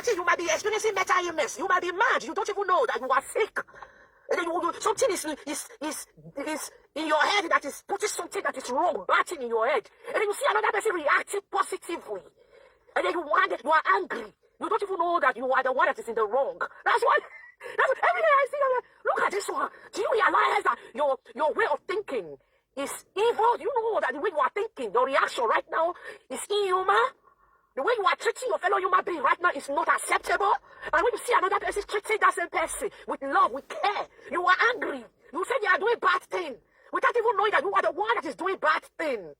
at it, you might be experiencing mental illness. You might be mad. You don't even know that you are sick. And then something is in your head that is putting something that is wrong, batting in your head. And then you see another person reacting positively. And then you are angry. You don't even know that you are the one that is in the wrong. That's every day I see, I'm like, look at this one. Do you realize that your way of thinking is evil? Do you know that the way you are thinking, your reaction right now is inhuman? The way you are treating your fellow human being right now is not acceptable. And when you see another person treating that same person with love, with care, you are angry. You say they are doing bad thing without even knowing that you are the one that is doing bad thing.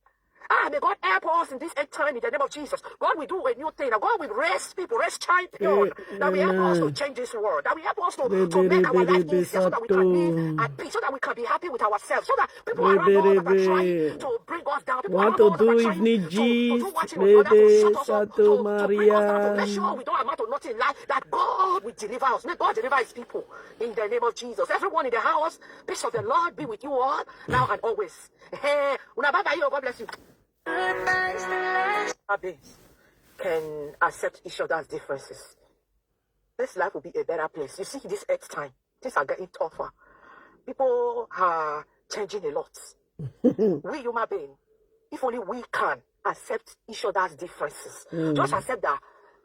May God help us in this end time in the name of Jesus. God will do a new thing. God will raise people, raise champions. That will help us to change this world. That will help us to make our life easier so that we can live at peace, so that we can be happy with ourselves, so that people around us that are trying to bring us down, people around us that are trying to do watching on others, to shut us up, to bring us down, to make sure we don't amount to nothing in life, that God will deliver us. May God deliver his people in the name of Jesus. Everyone in the house, peace of the Lord be with you all, now and always. God bless you. Can accept each other's differences. This life will be a better place. You see, this earth time, things are getting tougher. People are changing a lot. We human beings, if only we can accept each other's differences. Just accept that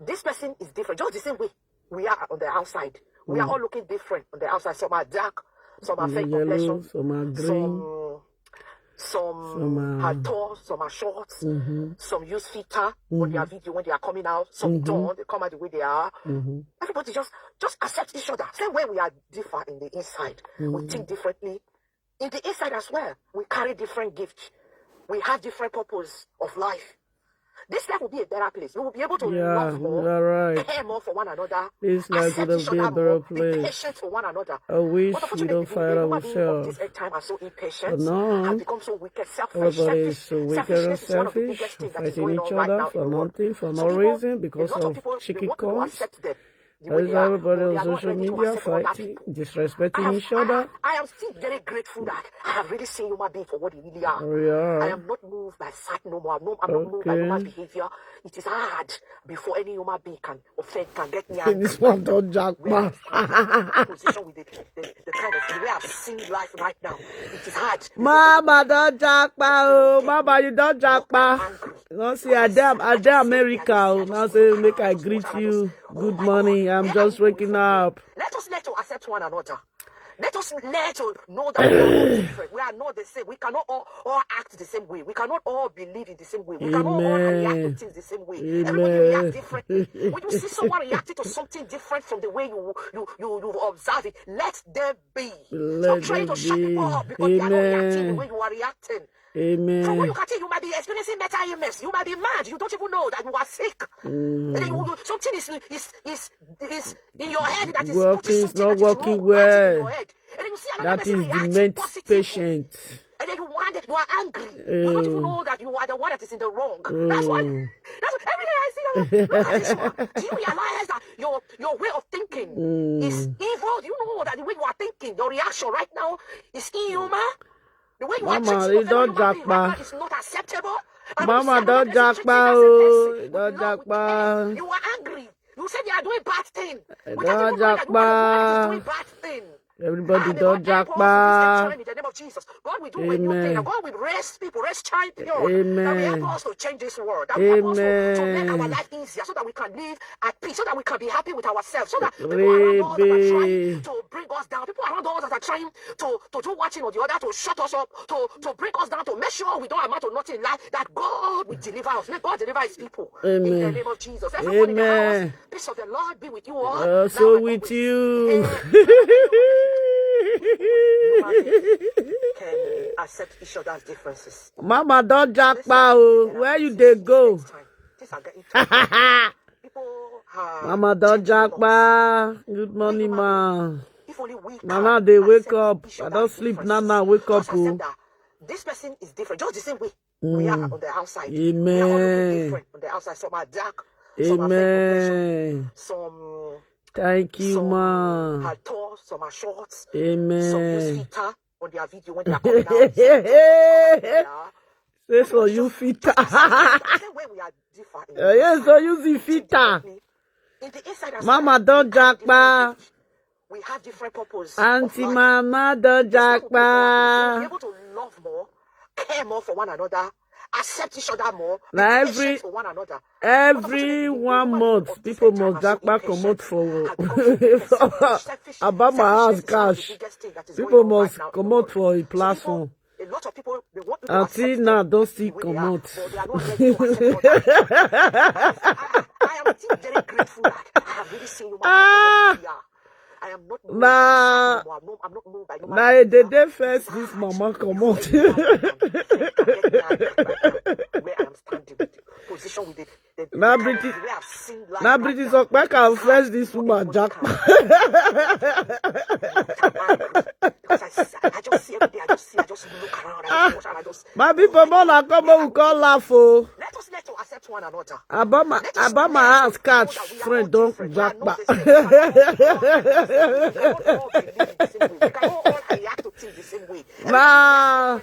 this person is different, just the same way we are on the outside. We are all looking different on the outside. Some are dark, some are fake complexion, some are green. Some are tall, some are short, some use filter on their video when they are coming out, some don't, they come out the way they are. Everybody just accept each other. Same way we are different in the inside. We think differently. In the inside as well, we carry different gifts. We have different purpose of life. This life will be a better place. We will be able to love more, care more for one another. This life would be a better place. Be patient for one another. I wish we don't fight ourselves. This time are so impatient. But no, have become so wicked, selfish. Everybody is so wicked and selfish, fighting each other for nothing, for no reason, because of chicken coins. That is everybody on social media fighting, disrespecting each other. I am still very grateful that I have really seen human beings for what they really are. Oh, yeah. I am not moved by sight no more. I'm not moved by human behavior. It is hard before any human being can offend, can get me angry. This one don't jack man. Position with the kind of the way I've seen life right now. It is hard. Mama don't jack man. Mama, you don't jack man. No, see, I damn America. Now say, make I greet you. Good morning. I'm just waking up. Let us learn to accept one another. Let us learn to know that we are all different. We are not the same. We cannot all act the same way. We cannot all believe in the same way. We cannot all react to things the same way. Everybody reacts differently. When you see someone reacting to something different from the way you observe it, let them be. Stop trying to shut people up because they are not reacting the way you are reacting. Amen. From what you can tell, you might be experiencing mental illness. You might be mad. You don't even know that you are sick. And then something is in your head that is working. It's not working well. That is dement patient. And then you are angry. You don't even know that you are the one that is in the wrong. That's every day I see that. Look at this one. Do you realize that your way of thinking is evil? Do you know that the way you are thinking, your reaction right now is inhuman? The way you Mama, you don't jack right is not acceptable. Mama, don't jack don't jack. You are angry. You said they are doing bad thing. Don't jack. Everybody don't jack in the name of Jesus. God will do a new thing. God will raise people, raise champions. Amen. That will help us to change this world. That will help us to make our life easier so that we can live at peace, so that we can be happy with ourselves, so that people around us that are trying to bring us down, people around us that are trying to do one thing or the other, to shut us up, to bring us down, to make sure we don't amount to nothing in life, that God will deliver us. May God deliver his people. Amen. In the name of Jesus. Everyone in the house, peace of the Lord be with you all. Also with you. Can accept each other's differences. Mama, don't jack where you they go? Mama, don't jack. Good morning, ma. Nana, they wake up. I don't sleep. Nana, wake up. This person is different, just the same way we are on the outside. Amen. We are all different on the outside. Some are dark. Some Amen. Some. Thank you, ma. Some are tall, some are short. Amen. Some use filter on their video when they are coming out. Say so you filter. The way we are different. Yes, so use the filter. In the inside and Mama outside, don't jackpa. we have different purpose. Auntie Mama don't jackpa. Be able to love more, care more for one another, accept each other more, be Now patient for one another. every 1 month, people must jackpa come out for about my house cash. People must come out for a platform. A lot of people, they want to Until now, don't see come out. but they are not ready to accept others. I am still very grateful that I have really seen you. I am not moved Nah. by I'm not moved by no Now they first this mama come out. where I am standing with the position with the Now British, way I've seen life. now British back and first this woman jackpa. Because I just see every day, I just look around, I just My people more like come out, we call laugh oh. let us learn to accept one another. About my house catch friend don't jackpa. We can all react to things the same way. Nah.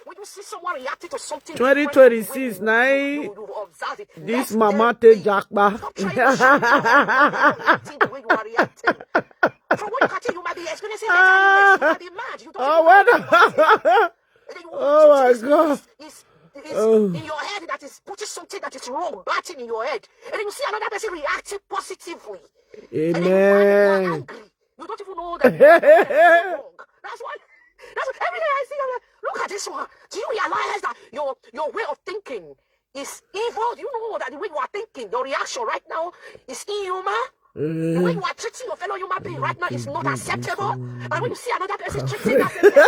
When you see someone reacting to something 2026 now you observe it. this mama take jackpa. Stop trying to shout the way you are reacting. From what you can tell, you might be experiencing better, you might be mad. You don't Oh my God. It's in your head that is putting something that is wrong, batting in your head. And then you see another person reacting positively. And then you are Amen. angry. You don't even know that you're wrong. That's what every day I see. I'm like, look at this one. Do you realize that your way of thinking is evil? Do you know that the way you are thinking, your reaction right now is inhuman? The way you are treating your fellow human being right now is not acceptable. And when you see another person treating that person,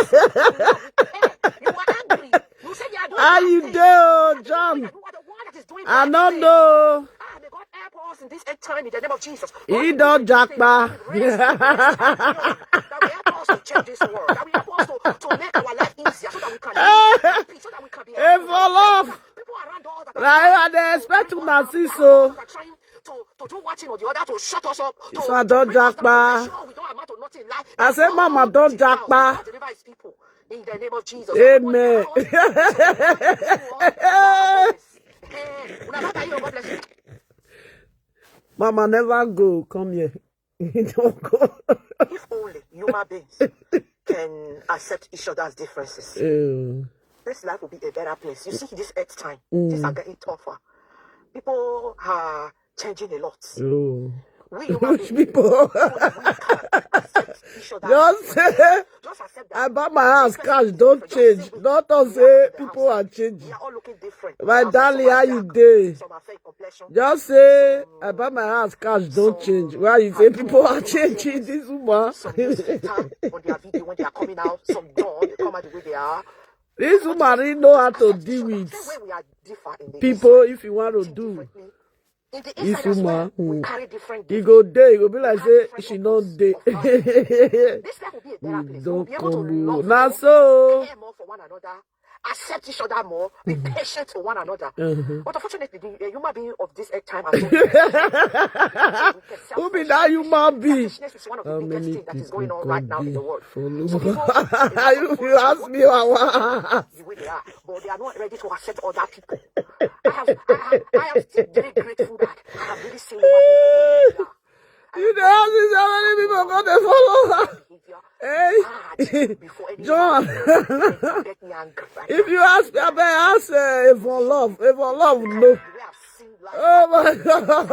you are angry. You say they are doing How you do, John? You are the one that is doing I bad don't things. know. May God help us in this end time in the name of Jesus. He don't jackpa. That will help us to change this world. That will help us to make our life easier so that we can live peace, so that we can be Hey, for love. people around us that Like they expect to see so. are trying to do one thing or the other to shut us up. So I don't jackpa. We don't amount to nothing in life. I said, Mama, don't jackpa. Deliver his people in the name of Jesus. Amen. God bless you. Mama never go. Come here. Don't go. If only human beings can accept each other's differences, this life will be a better place. You see, this earth time, things are getting tougher. People are changing a lot. We human Rich beings, people. accept each other. Just accept that. I bought my house cash. Don't change. Don't all say people are changing. We are all looking different. My Some darling, are how you dark, dey? some are fair complexion. Just say I bought my house cash. Don't change. Why you say people are changing this woman? Some use filter on their video when they are coming out. Some don't. They come out the way they are. This woman really know how to deal with Same way we are different in the people. If you want to inside, do, differently. In the this inside as well, woman, we carry different you gifts. go there. You go be like say she not there. This life will be a better place. We'll Don't be able to come. love Now more, so. care more for one another, accept each other more, be patient for one another. But unfortunately, the human being of this earth time has Who be that human being? selfishness is one of How the biggest many things that is people going on right now in can the be world. follow? So people, If you ask me, I want. the way they are, but they are not ready to accept other people. I am still very grateful that I have really seen human beings for what You know how many people got to follow? Hey, John. get me angry. If you ask me, I better ask if for love. If for love, no. We have seen life. Oh my God.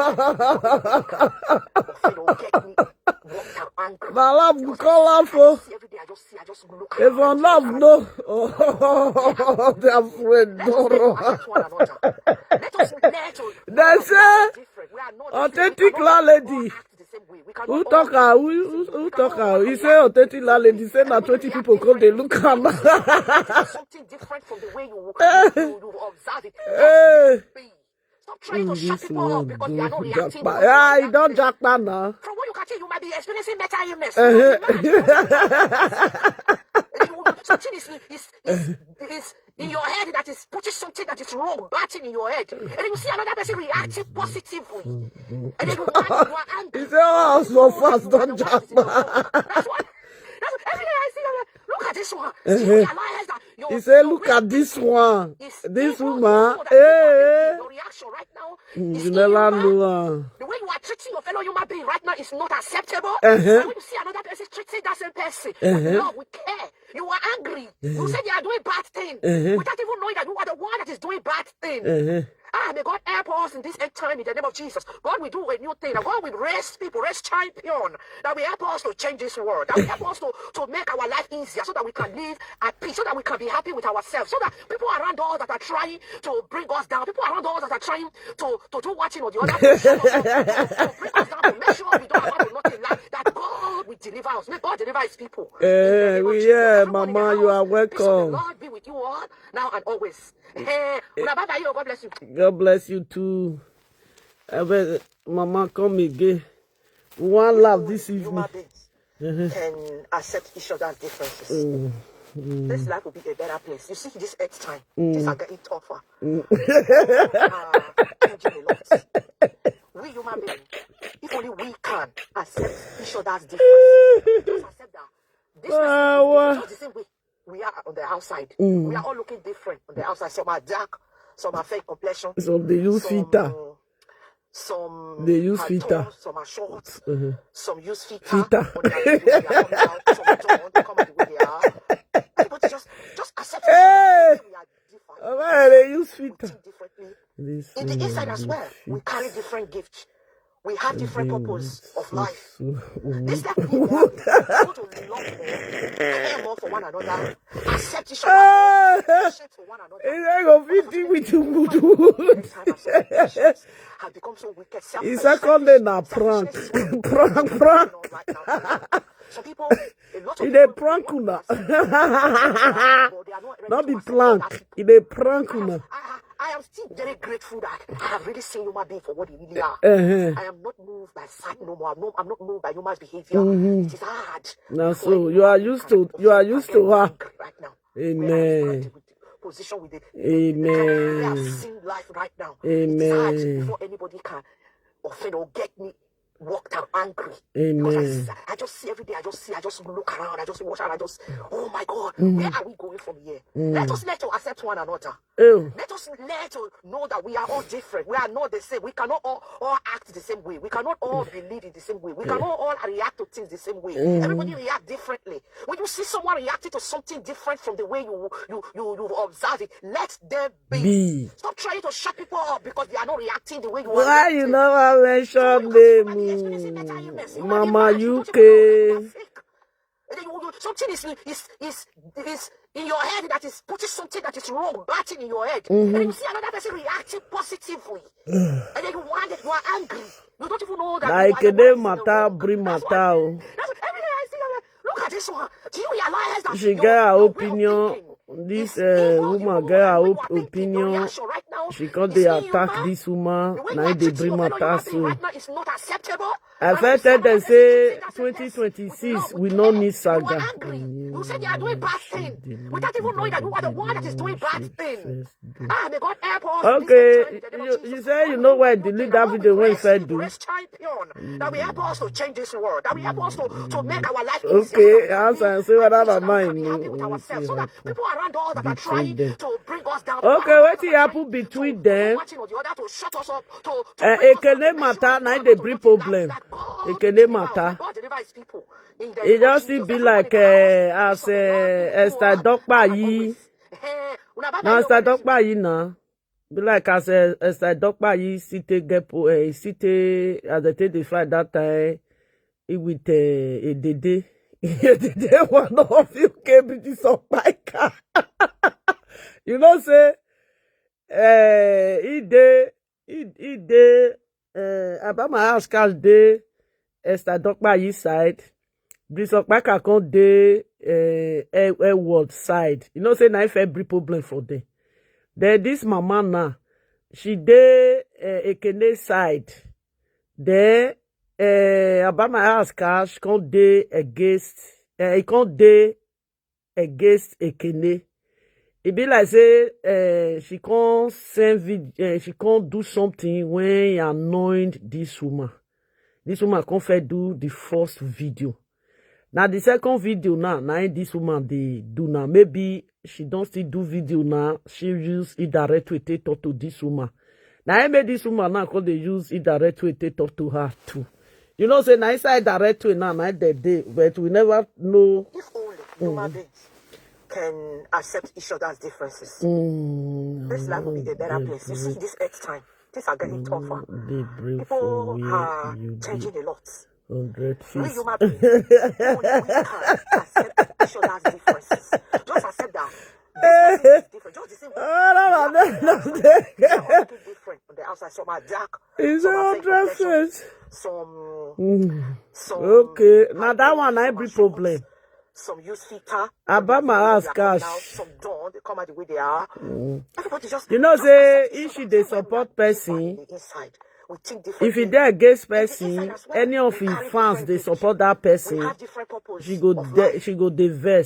Get me walked out angry. My love, we call love for. Every day I just look If for love, no. Oh, they're afraid. No. Let us learn to They say, different. We are not authentic landlady. Who talk her? Who talk her? He say authentic landlady. Say now 20 people come, they look at me. something different from the way you observe it. Hey. Stop trying to shut This people up one because they are not don't reacting. jackpot. Yeah, he don't jackpot now. From what you can tell, you might be experiencing mental illness. Something is in your head that is putting something that is wrong, batting in your head. And then you see another person reacting positively. And then you are angry. He say, oh, so fast, don't jackpot. That's what. Every day I see them, look at this one. You realize that He say, look at this one. This woman. Hey. your reaction right now You is never inhuman. know. The way you are treating your fellow human being right now is not acceptable. And when you see another person treating that same person with love, with care, you are angry. You say they are doing bad things without even knowing that you are the one that is doing bad things. May God help us in this end time in the name of Jesus. God will do a new thing. And God will raise people, raise champion. That will help us to change this world. That will help us to make our life easier so that we can live at peace, so that we can be happy with ourselves, so that people around us that are trying to bring us down, people around us that are trying to do one thing or the other, to bring us down, to make sure we don't amount to nothing, like that God will deliver us. May God deliver his people. Mama, you are welcome. The Lord be with you all, now and always. God bless you. God bless you too. Mama, come again. One love this evening. Can accept each other's differences. This life will be a better place. You see, this earth time, things are getting tougher. Changing a lot. We human beings, if only we can accept each other's differences. Just accept that. This is just the same way we are on the outside. We are all looking different on the outside. Some are dark, some are fake complexion. Some they use filter. Some they use filter. Some are short. Some use filter. Some don't come out the way they are. But just accept it. We are different. They use filter. In the inside as well, we carry different gifts. We have different purpose of life. This life we want to love more, care more for one another, accept each other, patience for one another. Have become so wicked. It's a condemned prank. Prank. Some people, a lot of people, prank not be prank. It's a prank. I am still very grateful that I have really seen human beings for what they really are. I am not moved by sight no more. I'm not moved by human behavior. It is hard. Now, so you are used to her right now. Amen. Position with it. Amen. We have seen life right now. Amen. It is hard before anybody can offend or get me walked out angry. Amen. I just see every day. I just look around. I just watch out. Oh my God, where are we going from here? Let us learn to accept one another. Let us learn to know that we are all different. We are not the same. We cannot all act the same way. We cannot all believe in the same way. We cannot all react to things the same way. Everybody react differently. When you see someone reacting to something different from the way you observe it, let them be. Stop trying to shut people up because they are not reacting the way you are. Why you never mention them? Mama UK. Something is in your head that is putting something that is wrong, batting in your head. And then you see another person reacting positively. And then you wonder, you are angry. You don't even know that. Like they matter, bring matter. Every day I see that. Look at this one. Do you realize that she get her opinion? This woman get her opinion. She can't attack this woman. Now they bring matter so. I felt that they say 2026 we don't need saga. You said they are doing bad things without even knowing that you are the one that is doing bad things. May God help us. Okay, you say you know why delete that video when you said do. That will help us to change this world. That will help us to make our life easier. Okay, answer and say what I mind. So that people around us that are trying to bring us down. Okay, what happen between them? Ekene matter, now they bring problem. Ekene matter. It just be like as Esther Dokpayi. Now Esther Dokpayi now. Be like as Esther Dokpayi cite get cite as they take the fight that time. It with a dede. Dede one of you came with this of my car. You know say he about my house cash day Esther Dokpayi side. Bishop Maka come dey Edward side. You know say na if every problem for them. Then this mama now, she dey Ekene side. Then about my house cash come dey against he come dey against Ekene. It be like say she can't send video, she can't do something when he annoyed this woman. This woman can't do the first video. Now the second video now this woman they do now. Maybe she don't still do video now. She use it direct to talk to this woman. Now I made this woman now because they use indirect way to talk to her too. You know, say now inside direct way now, not that day, but we never know. If only human beings can accept each other's differences, this life will be a better place. You see, this earth time, things are getting tougher. People are changing a lot. 100 We feet. human beings, only we can accept each other's differences. Just accept that. This person is different. Just the same way. They are all looking different on the outside. Some are dark. It's Some are fake 100 complexion. feet. Some Okay, now have that one some I are be short, problem. some use filter. About my They house are coming cash. out, some don't. They come out the way they are. Everybody just You know, just say accept each if she other. they Same way we are support different person, in the inside. We think if differently. you there against In the inside person, as well, any of we his carry fans different they weight. support that We person, have different purpose she go of life. she go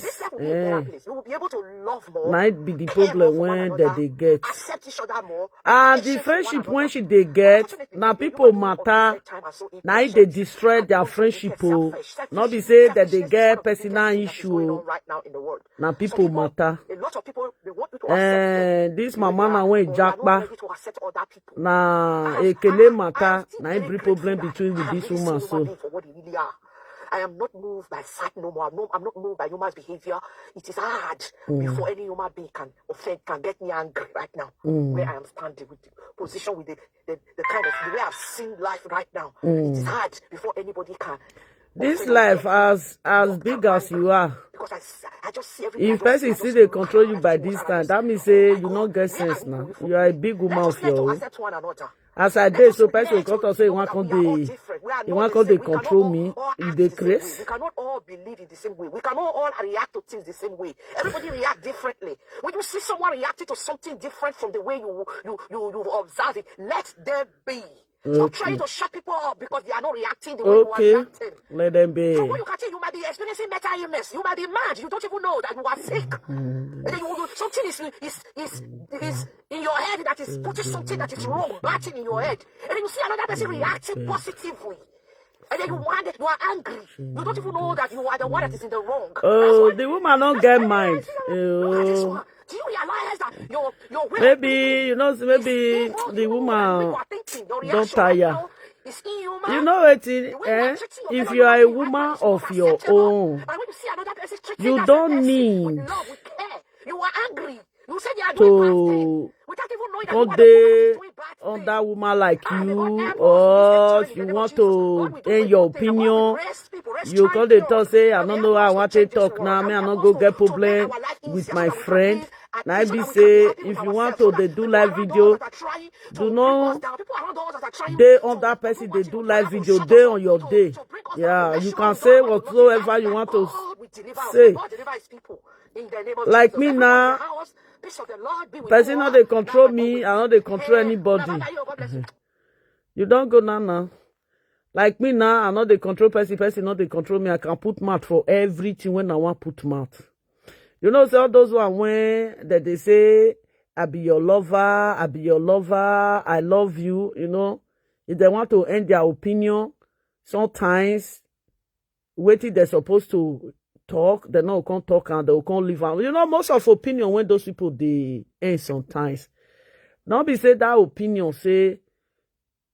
This diverse. life will be a better place. We will be able to love more, Might be the care more problem for one when another, they get. accept each other more, and be And the patient with one friendship when another. she they But get, unfortunately, now the people human beings of this matter. earth time are so Now they impatient destroy and their also friendship. wicked, selfish. Not be say that they Selfishness is one get of the biggest personal thing that is going issue. on right now in the world. Now Some people people, matter. a lot of people, they want people to accept them This the way they mama na are, when but they are not jackpa. ready to accept other people. Na I ekele am matter. still Na very every grateful problem that between I with have this really seen woman human so. beings for what they really are. I am not moved by sight no more. I'm not moved by human behavior. It is hard before any human being can offend, can get me angry right now. Where I am standing with the position, with the kind of the way I've seen life right now. It is hard before anybody can. This offend or life get me as knocked big and as angry. you are. Because I just see everything. If person still they control you by this time, that means say you God, not get where are sense we now. going from You are a here? big woman Let of us learn to your own. accept one another. As I Let did, us so person learn will come to to say know one that can we are all they different. We are you not want the come same. they We cannot control me. all If act they the same way. craze. We cannot all believe in the same way. We cannot all react to things the same way. Everybody react differently. When you see someone reacting to something different from the way you observe it, let them be. Stop trying Okay. to shut people up because they are not reacting the way you are Okay. reacting. Let them From be. what you can see, you might be experiencing mental illness. You might be mad. You don't even know that you are sick. And then something is in your head that is putting something that is wrong, batting in your head. And then you see another person reacting positively. And then you are angry. You don't even know that you are the one that is in the wrong. That's Oh, why. the woman don't That's get why mind. look at this Oh, one. Do you realize that your way of maybe thinking you know, is maybe evil? the You know that the way you woman are thinking, your don't reaction right tire. now is inhuman. You know what? The way you are treating your If fellow you are human a being right now woman is not of your acceptable. own, And when you see another person treating you that don't person need with love, with care, you are angry. You say they are doing bad things to without even knowing that you come are the one that is there doing bad on things. that woman like May God you, help us in this end or time in you the name of want Jesus. God to will do end a your good thing. And God will opinion. raise people, raise You come they champions talk say I that will don't help know how I us to want to change this talk world. now. That Me I will not help go us get to make problem our life with easier so my that we can friend. be at Now I peace, so be that we can be say happy with if you want ourselves. So to that they do people live around us video, that are trying do to bring us not down, people around us that are trying they on to that do person they what do you live try to video shut us day up, on your day. to bring us down. Yeah, Let's you show can God say what you know. whatsoever you That want to God will deliver us. May say. God deliver his people in the name of Like Jesus. me Everybody in the now, house, peace of the Lord be with you person all not they now control and me, I always. not they control Hey, anybody. God bless you. You don't go now. Like me now, I know they control person not they control me. I can put mouth for everything when I want put mouth. You know, so all those one when that they say, I be your lover, I love you, you know. If they want to end their opinion, sometimes waiting they're supposed to talk, they not can't talk and they can't leave. You know, most of opinion when those people they end sometimes. Now be say that opinion say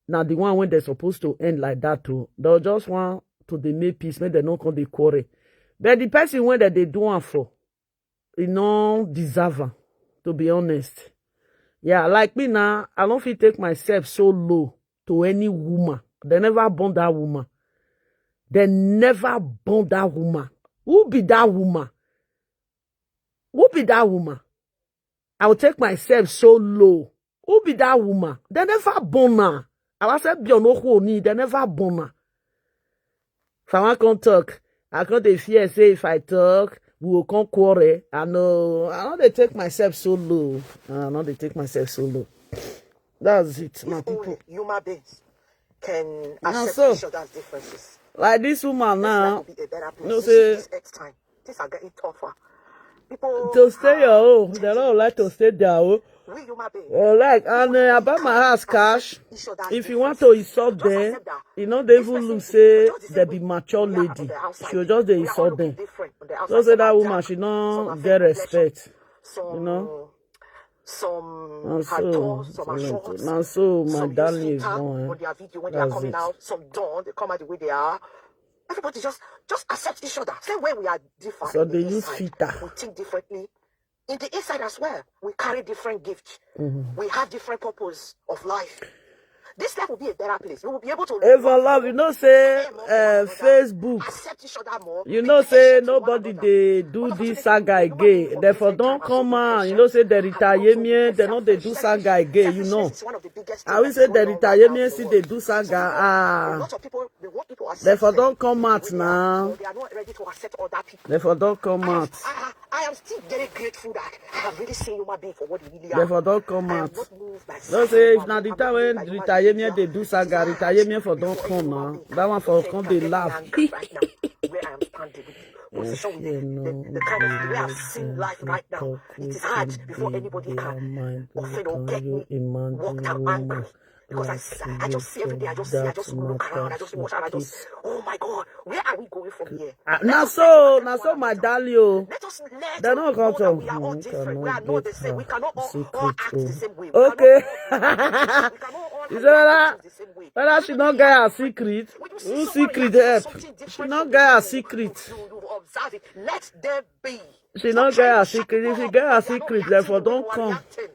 now the one when they're supposed to end like that too. They'll just want to they make peace, make they not come they quarrel. But the person when that they do one for, you know, deserve am, to be honest. Yeah, like me now, I don't feel take myself so low to any woman. They never born that woman. They never born that woman. Who be that woman? Who be that woman? I will take myself so low. Who be that woman? They never born her. I was say be no who need. They never born her. If I want to talk, I can't dey fear say if I talk, we will come quarrel. I know they take myself so low. I know they take myself so low. That's it, my If people. only human beings can Now accept so, each other's differences, like this woman this life now, will be a better place. you know, You see, say this next time, things are getting tougher. People to stay your are own. They changing don't a like to lot. stay their own. We human beings, Like, if and only we about my can house cash, accept each other's if you want to differences. insult Just them, accept that you know, they this even person look is different, say just the they same be way mature we are on lady. the outside. She will just they We are all insult looking them. different on the So outside. say Some that are woman, dark, she some don't are get fair complexion, respect. You know? some Some are tall, some are short. Now, so my Some use darling is filter gone. on their video when they are That's coming it. out. Some don't. They come out the way they are. Everybody just accept each other. Same way we are different. So in the they use inside. filter. We think differently. In the inside as well, we carry different gifts. We have different purpose of life. This life will be a better place. We will be able to Even love, you know, say Facebook. accept each other more. You be know, say patient with one nobody another. they do this saga again. Therefore, don't come on. You know, say the retirement, they know they do saga again. You know, I will say the retirement see they do saga. Therefore, don't come out now. They are not ready to accept other people. Therefore, don't come out. I am still very grateful that I have really seen human being for what he really are. Therefore, don't come I am out. not moved by Don't size, say if I'm na not the moved time when by human retirement they being. do saga, retirement for don't come now. That one for come they laugh. Right now, where I am standing with position with the kind of the way I've seen life right now. It is hard before anybody can offend or get me walked out angry. Because I just see every day, I just look around, I just watch and I just, oh my God, where are we going from here? Now so my darling. Let us They let don't know come that to we are all different. We are cannot not the get same. We her cannot all secret. act the same way. Okay. We cannot all You react say the same way. whether she not get her secret, When you see who someone secret reacting to help? something She different not from get her you, secret. you observe it. Let there be. She Stop not trying get to her shut secret. If people she up get her because they are not secret, reacting therefore the way don't you are come. reacting.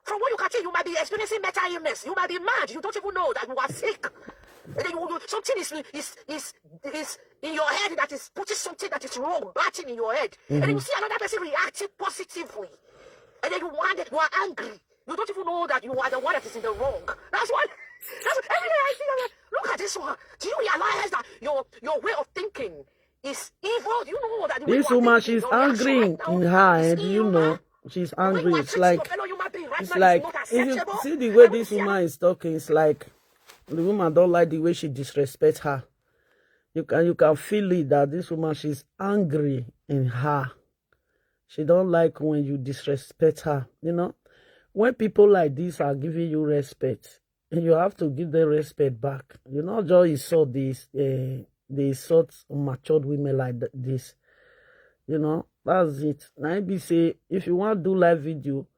From what you can see, you might be experiencing mental illness. You might be mad. You don't even know that you are sick. And then something is in your head that is putting something that is wrong, batting in your head. And then you see another person reacting positively. And then you are angry. You don't even know that you are the one that is in the wrong. That's every day I see that. Look at this one. Do you realize that your way of thinking is evil? Do you know that the way This you are woman, thinking, she's your reaction angry right now in her is head, you inhuman? know. She's The way you angry. are It's treating your like, fellow human being right it's now is like, not if you acceptable. see the way And this see woman is talking, it's like the woman don't like the way she disrespects her. You can feel it that this woman, she's angry in her. She don't like when you disrespect her, you know. When people like this are giving you respect, you have to give them respect back. You know, just insult this, they insult matured women like this. You know, that's it. Now be say, if you want to do live video,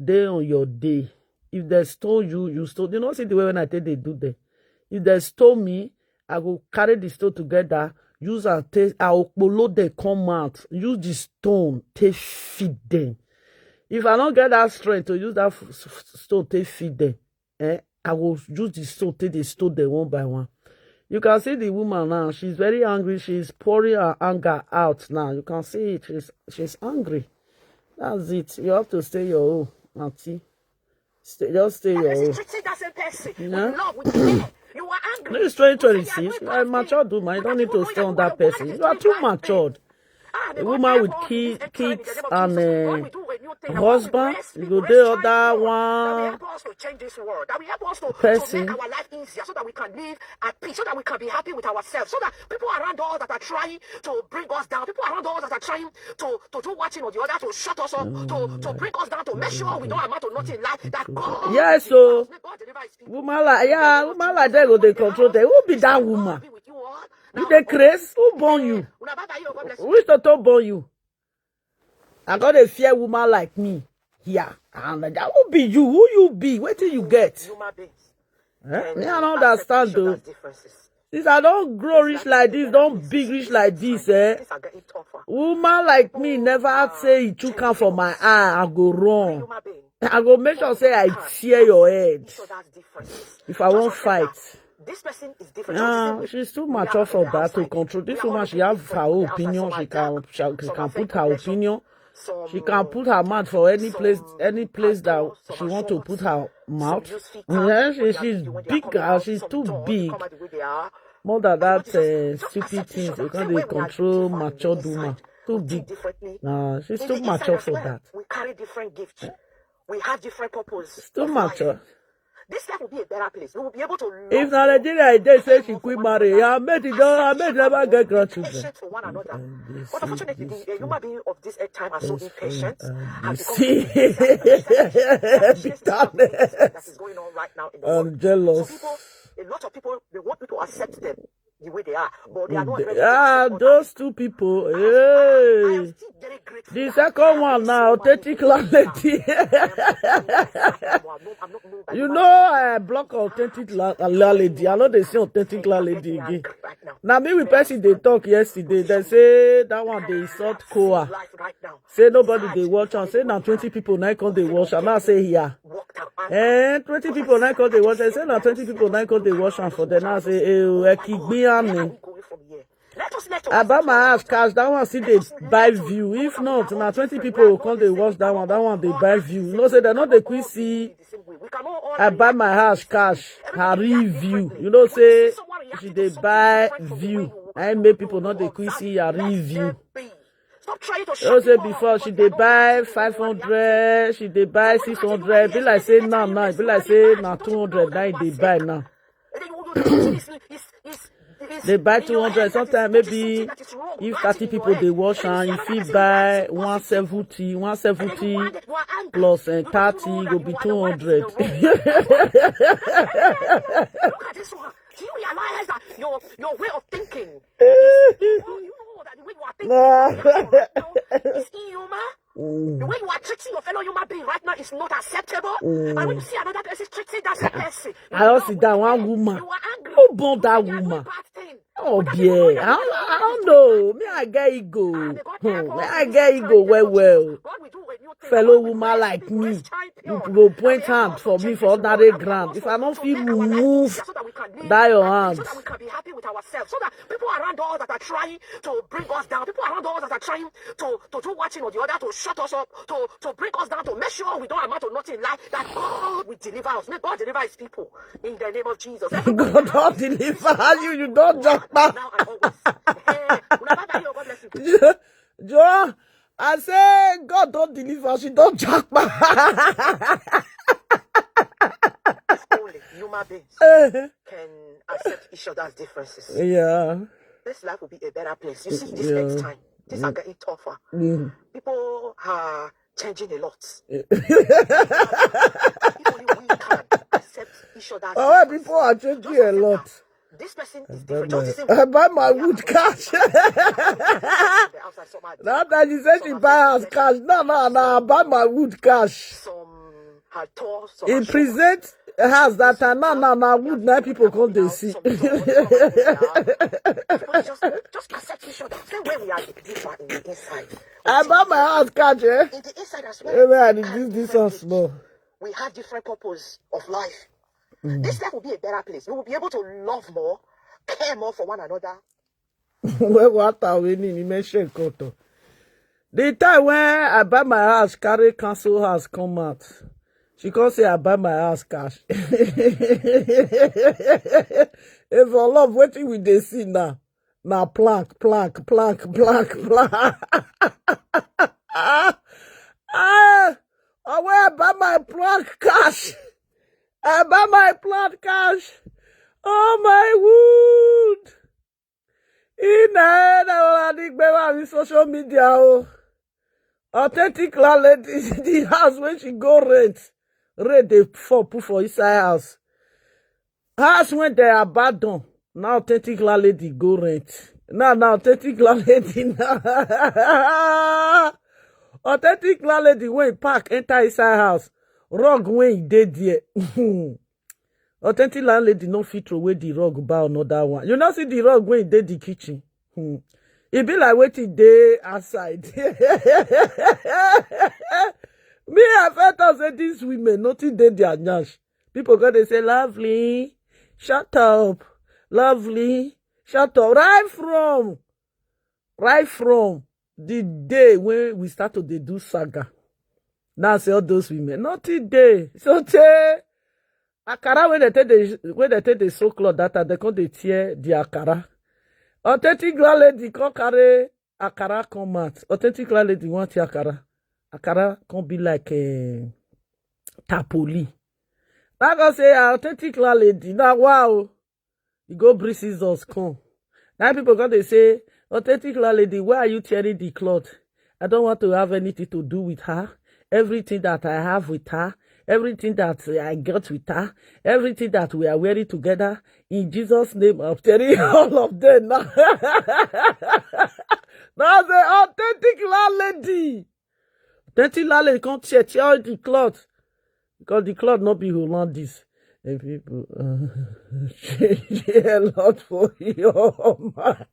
day on your day. If they stole you, you stole. You know, see the way when I tell they do that. If they stole me, I will carry the stone together, use and take, I will follow them come out, use the stone, take feed them. If I don't get that strength to use that stone, take feed them, I will use the stone, take the stone them one by one. You can see the woman now, she's very angry, she's pouring her anger out now. You can see it, she's angry. That's it. You have to stay your own, auntie. Just stay your own. treating that same person Yeah. with love, with care. You are angry. This is 2026. You are a matured woman. You don't need to stay on that person. You are too matured. A woman with kids and husband, you go there other one person. Make our life easier so that we can live at peace, so that we can be happy with ourselves, so that people around us that are trying to bring us down, people around us that are trying to do one thing or the other, to shut us up, to bring us down, to make sure we don't amount to nothing in life, that God Yes, so woman like that go they control them. Who be that woman? You the craze? Who born you? Which doctor born you? I got a fear woman like me here. And that who be you? Who you be? What do you get? human beings. Me, I don't understand though. Since I don't grow rich like this, don't big rich like this, Things are getting tougher. woman like me never say it took come for my eye. I go wrong. Human being. I go make sure say I tear your head So that's differences. if I won't fight. This person is different. Nah, she's too mature for that to control. This woman, she have her own opinion. She can put her opinion. She can put her mouth for any place that she want to put her mouth. Yeah, she's big. She's too big. More than that, stupid things. Because they control mature woman. Too big. Nah, she's too mature for that. We carry different gifts. We have different purposes. It's too mature. This life will be a better place. We will be able to love If Nigeria they say she quit marry, I bet never get grandchildren. patient for one another. But unfortunately, the human being of this time are so impatient. See, That is going on right now in the world. I'm jealous. So a lot of people, they want people to accept them the way they are, but they are not ready. Those two people. I Hey. am still very grateful. The that second I one am now, so much authentic landlady. You know, I block authentic landlady. I know they say authentic landlady again. Now, me with person they talk yesterday. They say that one they insult Koa. Say nobody they watch and say now 20 people now come they watch. And I say here. 20 people now come they watch. I say now 20 people now come they watch and for them. I say, about my house cash, that one see they buy view. If not, now 20 people will come they watch that one they buy view. You know, say they're not the quick see. I buy my house cash, her review. You know, say she they buy view. I make people not the quick see her review. You know, say before she they buy 500, she they buy 600. Be like say now, be like say now 200. Now they buy now. They buy 200. Sometimes maybe if 30 people they wash and if you buy 170 plus 30 will be 200. Look at this one. Do you realize that your way of thinking you know that the way you are thinking is inhuman? The way you are treating your fellow human being right now is not acceptable. And when you see another person treating that same person, I also see that one woman. you are angry. Who born that woman? Oh, yeah. I don't know. Me, I get ego. Me, I get ego well. Fellow woman like me, you will point hand for me for ordinary ground. If I don't feel move, die your hand. So that we can be happy with ourselves. So that people around us that are trying to bring us down, people around us that are trying to do one thing or the other, to shut us up, to bring us down, to make sure we don't amount to nothing in life, that God will deliver us. May God deliver his people in the name of Jesus. God don't deliver you, you don't jump back. Now and always. God bless you. Joe, I say God don't deliver, she don't jump back. Only human beings can accept each other's differences. Yeah. This life will be a better place. You see, this next time, things are getting tougher. People are changing a lot. If only we can accept each other's differences. People are changing a lot. This person is different. I buy my wood cash. Now that you said she buy house cash. No, I buy my wood cash. Some had tall, some It presents a house that now wood now people come they see. Just accept each other. Same way we are different in the inside. I buy my house cash, eh? In the inside as well. I did this house small. We have different purpose of life. This life will be a better place. We will be able to love more, care more for one another. What are we need? You mentioned Koto. The time when I buy my house, carry council house come out. She can't say I buy my house cash. If for love, waiting with the see now. Now plank. I buy my plank cash. I buy my plant cash. Oh my wood. In social media. Authentic landlady is the house when she go rent they put for inside house. House when they are abandoned. Now authentic landlady go rent. Now authentic landlady now. Authentic landlady when park enter inside house. Rug when he did there. Authentic landlady no fit throw away the rug buy another one. You not see the rug when he did the kitchen. It be like waiting day outside. Me, I felt as say these women nothing did their nyash. People got to say lovely, shut up, lovely, shut up. Right from the day when we started to do saga. Now say all those women, nothing day. So akara when they take the so cloth that they come they tear the akara. Authentic landlady come carry akara come out. Authentic landlady want the akara. Akara can't be like a tapoli. Now go say authentic landlady. Now wow, you go bring scissors come. Now people come they say authentic landlady, why are you tearing the cloth? I don't want to have anything to do with her. Everything that I have with her, everything that I got with her, everything that we are wearing together, in Jesus' name, I'm telling you all of them now. That's the authentic landlady. Authentic landlady can't check all the cloth. Because the cloth not be Hollandis. And people change a lot for your mind.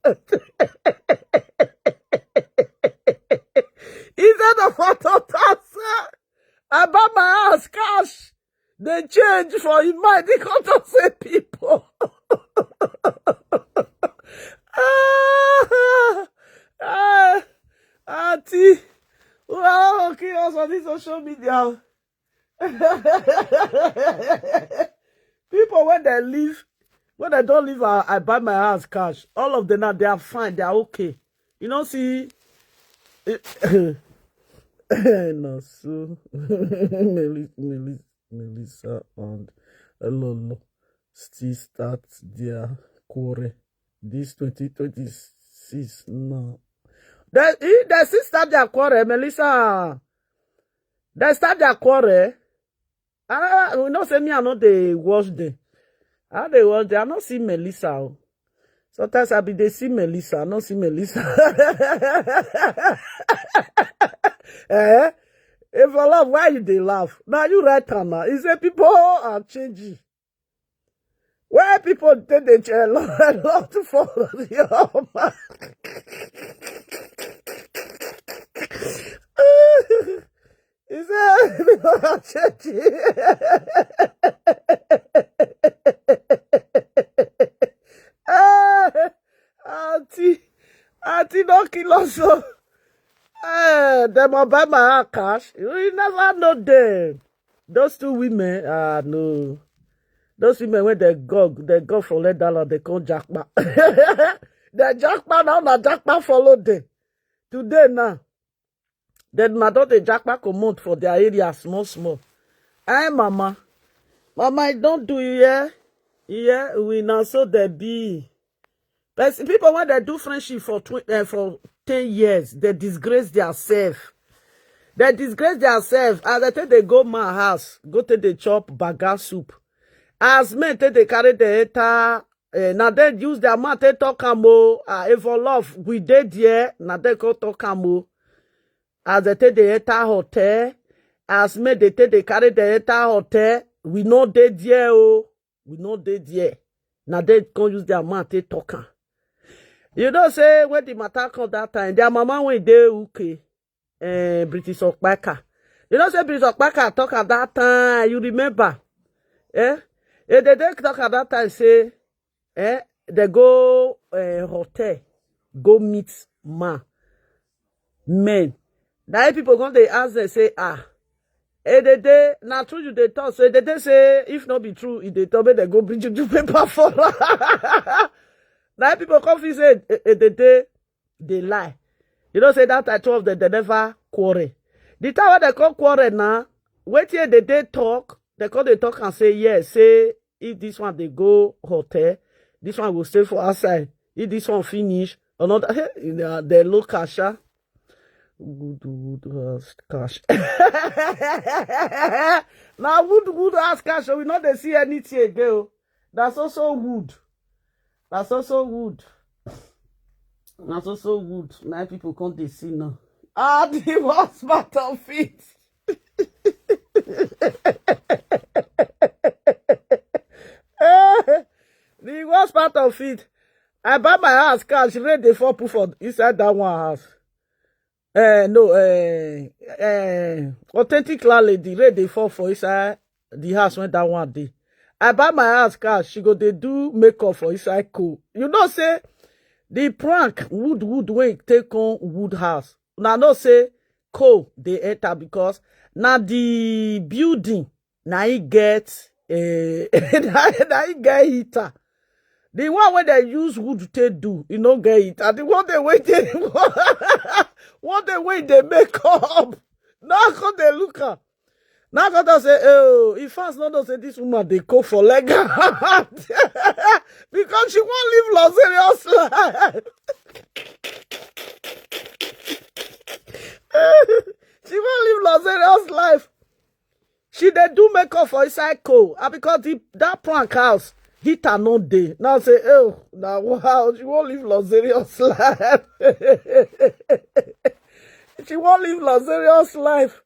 Instead of autotaxa, I buy my house cash. They change for his mind. They can't say people. Auntie, well, okay, also on this social media. People when they don't leave, I buy my house cash. All of them now they are fine, they are okay. You know, see. No, so Melissa and Lolo still start their quarrel. This 2026 no. They still start their quarrel, Melissa. They start their quarrel. We not say me, I know they watch them. How they watch them? I not see Melissa. Sometimes I be they see Melissa. I not see Melissa. Eh? If you laugh, why you they laugh? Now you right now. He say people are changing. Why people take the chair a lot to follow the man? He said people are changing. Auntie don't kill us. Them will buy my cash. You never know them. Those two women, no. Those women when they go for $1, they call jackpot. The jackpot now jackpot follow them. Today now. Then my daughter jackpot come out for their area small. Hey mama. Mama, I don't do it, yeah? Yeah, we now so they be. But people when they do friendship for 10 years, they disgrace themselves. They disgrace themselves. As I tell they go my house, go to the chop baga soup. As men take they carry the eta, now they use their mouth to talk amo. If for love, we did here, now they go talk amo. As they take the eta hotel, as men they take they carry the eta hotel, we know they there oh. We know they there. Now they can use their mouth to talk. You know, say when the matter come that time, their mama went there, okay, British Okpaka. You know, say British Okpaka talk at that time, you remember? Eh? They talk at that time, say, they go hotel, go meet men. Now people come, they ask, they say, now true, they talk, so they say, if not be true, if they talk, they go bring you paper for Now people come and say they lie. You don't say that at 12 they never quarrel. The time when they come quarrel now, wait till they talk, they talk and say yes, say if this one they go hotel, this one will stay for outside. If this one finish, another they look cash. Wood has cash. Now wood has cash, so we not they see anything again. That's also wood. That's also wood. That's also wood. Now people can't they see now. The worst part of it. The worst part of it. I buy my house cash, ready for proof for inside that one house. Authentic landlady, ready for inside the house when that one day. I buy my house cash, she go they do makeup for inside cool. You know say the prank wood when take on wood house. Now no say coal they enter because now the building now it get now it get heater. The one when they use wood to do, you know get it. And the one they wait what they wait they make up. Now come they look at. Now God say, oh, if fast not say this woman they go for leg because she won't live luxurious life. She won't live luxurious life. She dey do makeup for inside cold. And because that prank house, heater no dey. Now say, oh, now wow, she won't live luxurious life. She won't live luxurious life.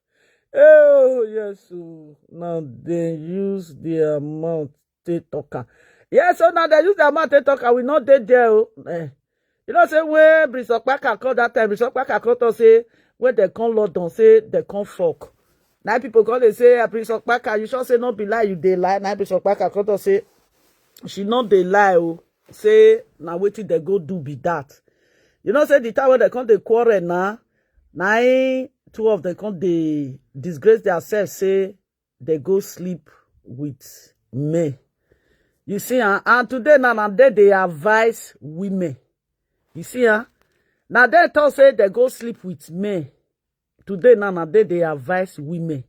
Oh, yes. So now they use the amount they talk. Yes, so now they use the amount they talk. We not dead there. You know, say where Brisokpaka call that time. Brisokpaka call to say when they come London, say they come fuck. Now people call they say Brisokpaka, you sure say not be lie, you dey lie. Now Brisokpaka call to say she not dey lie. Oh, say now waiting they go do be that. You know, say the time when they come they quarrel now. Now two of them come they disgrace themselves, say they go sleep with me. You see, and today now they advise women. You see, now they talk say they go sleep with me. Today now they advise women.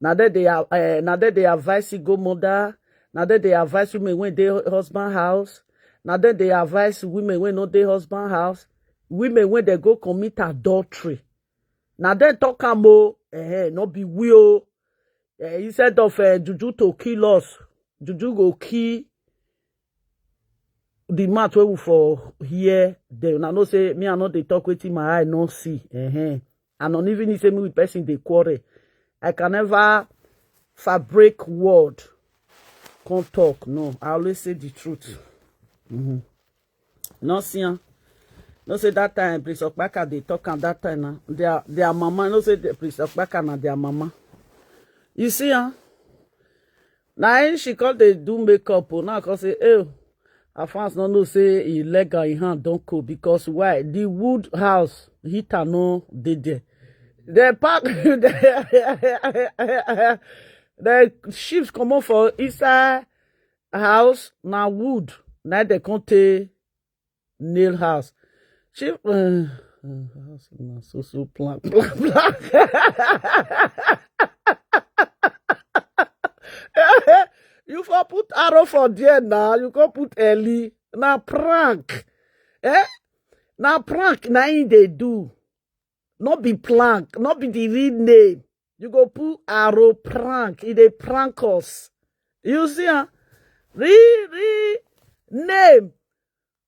Now they advise single mother. Now they advise women when they husband house. Now they advise women when not their husband house. Women when they go commit adultery. Now they talk about not be will. Instead of juju to kill us, juju go kill the match where we for here. They now say me I know they talk with my eye no see. And not even say me with person they quarrel. I can never fabric word. Can't talk. No, I always say the truth. No see. No say that time Brisokpaka they talk and that time now. Their mama. No say Brisokpaka na their mama. You see, now she called they do makeup. Now cause say, oh, her fans no know say he leg in hand don't go because why? The wood house heater no dey there. The park the ships come up for inside house now wood. Now they can't take nail house. She so plank. You for put arrow for there now. You can put Ellie. Now prank. Now prank. Now they do. Not be plank. Not be the real name. You go put arrow prank. It a prank us. You see, real name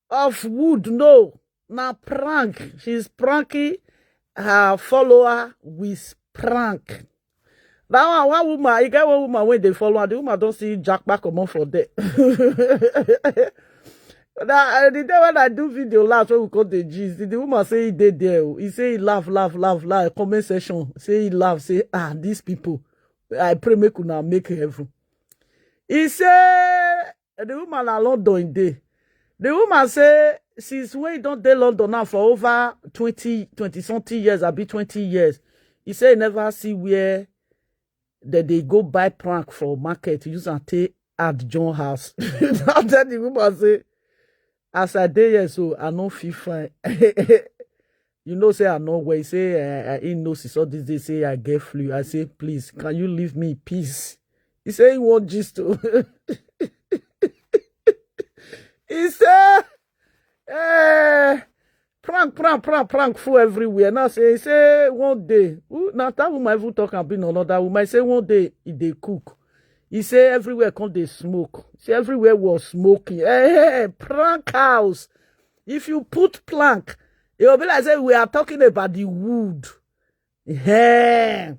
of wood. No. Now prank. She's pranking her follower with prank. Now one woman, you get one woman when they follow her, the woman don't see Jack back come on for that. Now the day when I do video last when we call the G's, the woman say he did there. He say he laugh. Comment section say he laugh. Say these people, I pray make una make heaven. He say the woman are London in day. The woman say since when he don't dey London now for over 20 something years, I be 20 years. He say he never see where that they go buy prank for market use and take at John house. Now then the woman say, as I dey here, so I no feel fine. You know, say I know where he say he knows he saw this day say I get flu. I say, please, can you leave me in peace? He say he want just to. He say, prank full everywhere. Now say, he say one day. Now that woman even talk and be another woman. Say one day they cook. He say everywhere come they smoke. Say everywhere was smoking. Hey, prank house. If you put plank, it will be like say we are talking about the wood. Hey.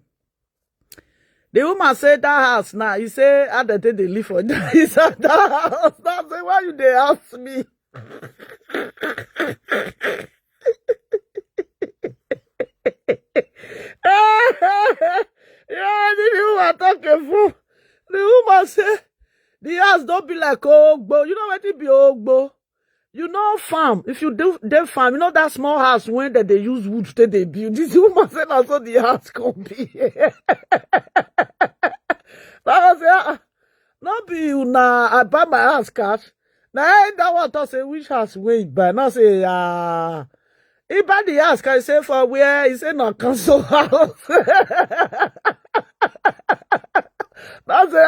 The woman said that house now. He say how the day they live for that. He said that house. Now say why you they ask me? Yeah, the woman talking for. The woman say the house don't be like Ogbo. You know what it be Ogbo? You know farm. If you do them farm, you know that small house when that they use wood to they build. This woman said also the house can be. Like I say, not be you now. I buy my house cash. Now that one to say which house wait buy. Now say he buy the house can say for where he say no council house. Now say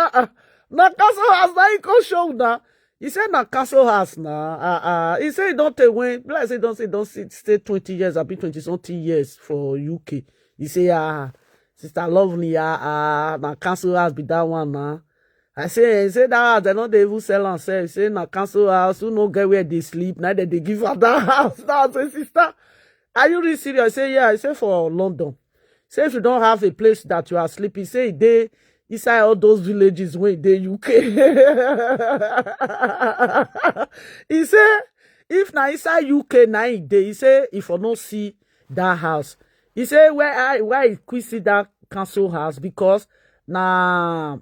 na castle house now he can show now. He said na castle house now. He said don't take when like say don't stay 20 years, I be 20 something years for UK. He say Sister Lovely, na council house be that one now. I say that house, they not they even sell and sell. Say na council house, who no get where they sleep. Now that they give her that house. Now I say, sister, are you really serious? I say, yeah. I say for London. Say if you don't have a place that you are sleeping, say they inside all those villages where they UK. He say if na inside UK na he say if you don't see that house. He say why I quit see that council house because na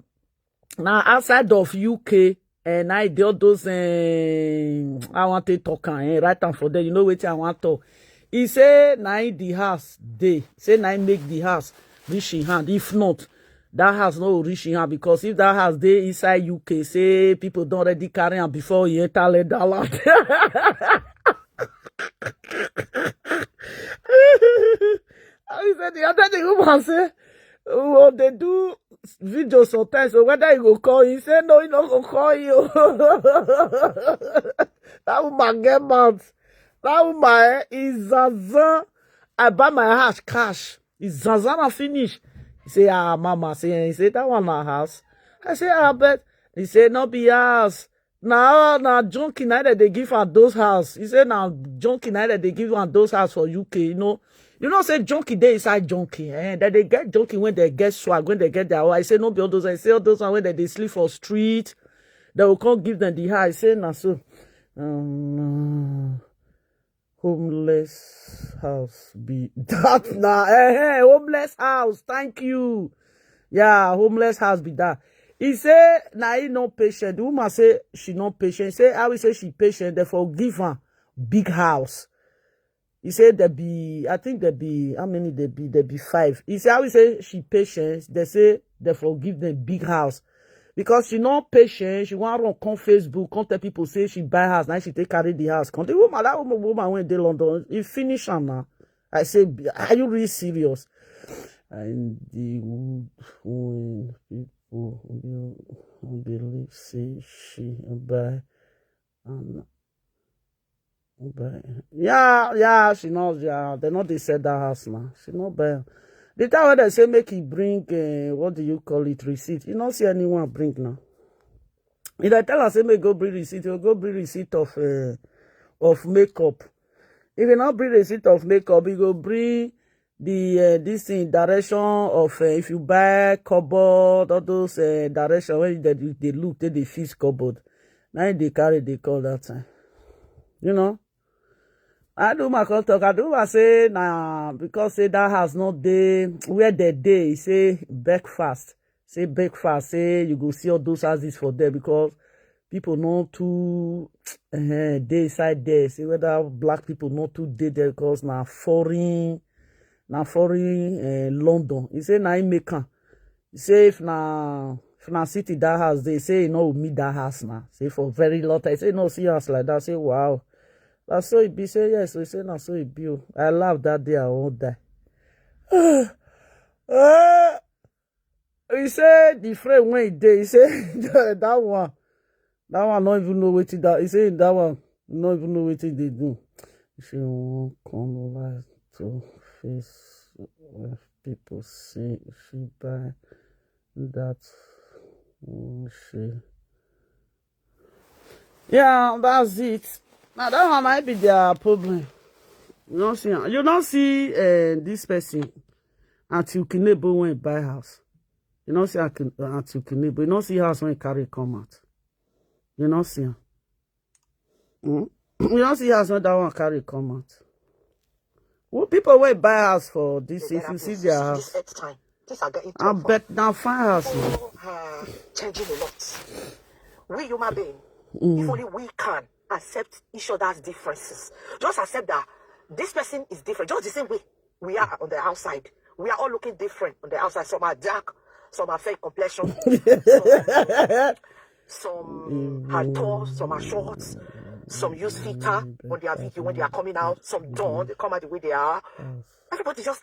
outside of UK and I did those I want to talk right and for them. You know what I want to. He say na the house dey. Say na make the house reach in hand. If not, that house no reach in hand because if that house dey inside UK, say people don't already carry am before he enter that land. I said the other day woman say, oh, they do videos sometimes, so whether he go call you, he say no, he not go call you. That woman get mad. That woman is Zazan. I buy my house cash. Is Zazan finish? He say, mama, he say that one na house. I say, I bet. He say, no be house. Now junkie night that they give her those house. He say now junkie night that they give her those house for UK. You know, say junkie they inside junkie. That they get junkie when they get swag, when they get their I say no be all those. I say all those when they sleep for street. They will come give them the house. I say now so homeless house be that now. Homeless house. Thank you. Yeah, homeless house be that. He say, nah, he not patient. The woman say she not patient. He say, I will say she patient. Therefore, give her big house. He said there be, I think there be, how many there be? There be 5. He say, I will say she patient. They say, therefore, give them big house. Because she not patient. She want to run on Facebook. Come tell people say she buy house. Now she take carry the house. Come the woman, that woman went to London. He finish her now. I say, are you really serious? And the when people believe say she buy yeah she knows they know they said that house now she not buy the time when they say make he bring what do you call it receipt you don't see anyone bring now if I tell her say make go bring receipt you go bring receipt of makeup if you not bring receipt of makeup you go bring the this thing direction of if you buy cupboard all those direction when they look they fix cupboard now they carry they call that time you know I do my talk I do I say nah because say that house not day where they day say breakfast say you go see all those houses for there because people not too day inside there say whether black people not too day there because now foreign London. He say na him make am. He say if na city that house they say you know meet that house now. Say for very long time. He say no see house like that. Say wow. That's so it be. Say yes. So he say no so it be. I laugh that day I won't die. He say the friend when he dey. He say that one not even know what that. He say that one not even know what they do. If you won't come alive to face people say she buy that she yeah that's it now that one might be their problem you don't see this person until Kinebo when buy house you don't see until Kinebo you don't see house when carry come out you don't see you don't see house when that one carry come out. Well, people will buy house for this if you see their house. I bet now find house. Changing a lot. We human beings, if only we can accept each other's differences. Just accept that this person is different. Just the same way we are on the outside. We are all looking different on the outside. Some are dark, some are fake complexion, some are tall, some are short. Some use filter on their video when they are coming out. Some don't. They come out the way they are. Everybody just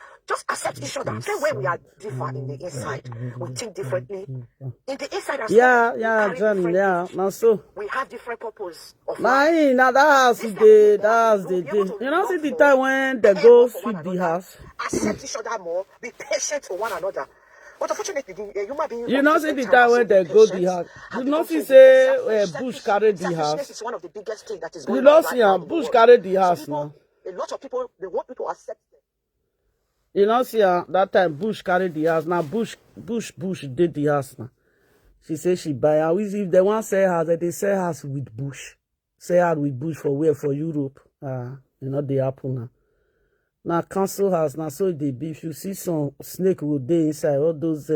accept each other. Same way we are different in the inside. We think differently. In the inside as well. Yeah, Johnny, yeah. Now so. We have different purpose of Nah, that's the day. That's the day. You know, see the time when they go sweep the house. Accept each other more. Be patient for one another. But unfortunately, the human being. You know, see the time when they go the house. You know, see say Bush carry the house. This is one of the biggest things that is going You know, on see right now. Bush carry the house now. A lot of people, they want people to accept them. You know, see that time Bush carried the house. Now Bush did the house now. She say she buy her. If they want sell house, they sell house with Bush. Sell house with Bush for where? For Europe. You know they happen now. Now council house now so they be. If you see some snake will dey inside, all those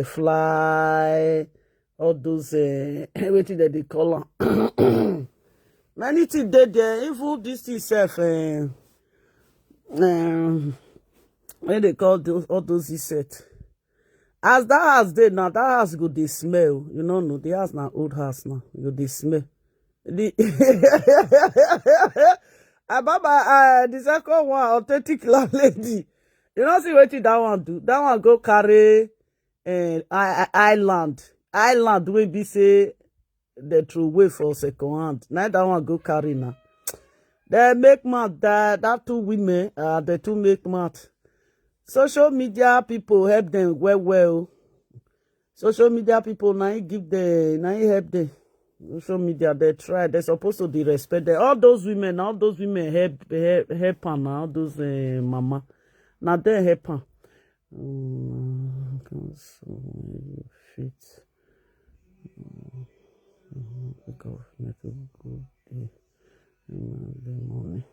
fly, all those everything that they call them. Many things they there. Even this itself. When they call those all those insects. As that house there now, that house go they smell. You know, no, the house now old house now. Go they smell. The the second one, authentic landlady. You know, see what that one do? That one go carry island wey be say they throw away for second hand. Now that one go carry now. They make mad that two women, the two make mad. Social media people help them well. Social media people now give them, now help them. Social media they try. They're supposed to be respected. All those women help her now. All those mama, now they help her. Fit. The money.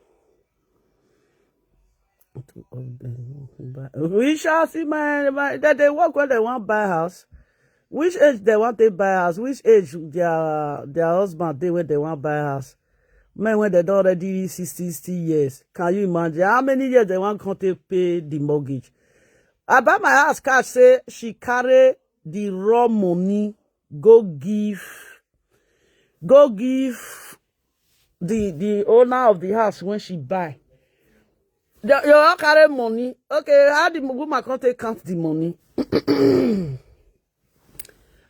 We shall see that they work when they want buy house. Which age they want to buy house? Which age their husband they when they want buy house? Men when they don't already 60 years. Can you imagine how many years they want to pay the mortgage? About my house, cash say she carry the raw money go give the owner of the house when she buy. You all carry money. Okay, how the woman can't take count the money?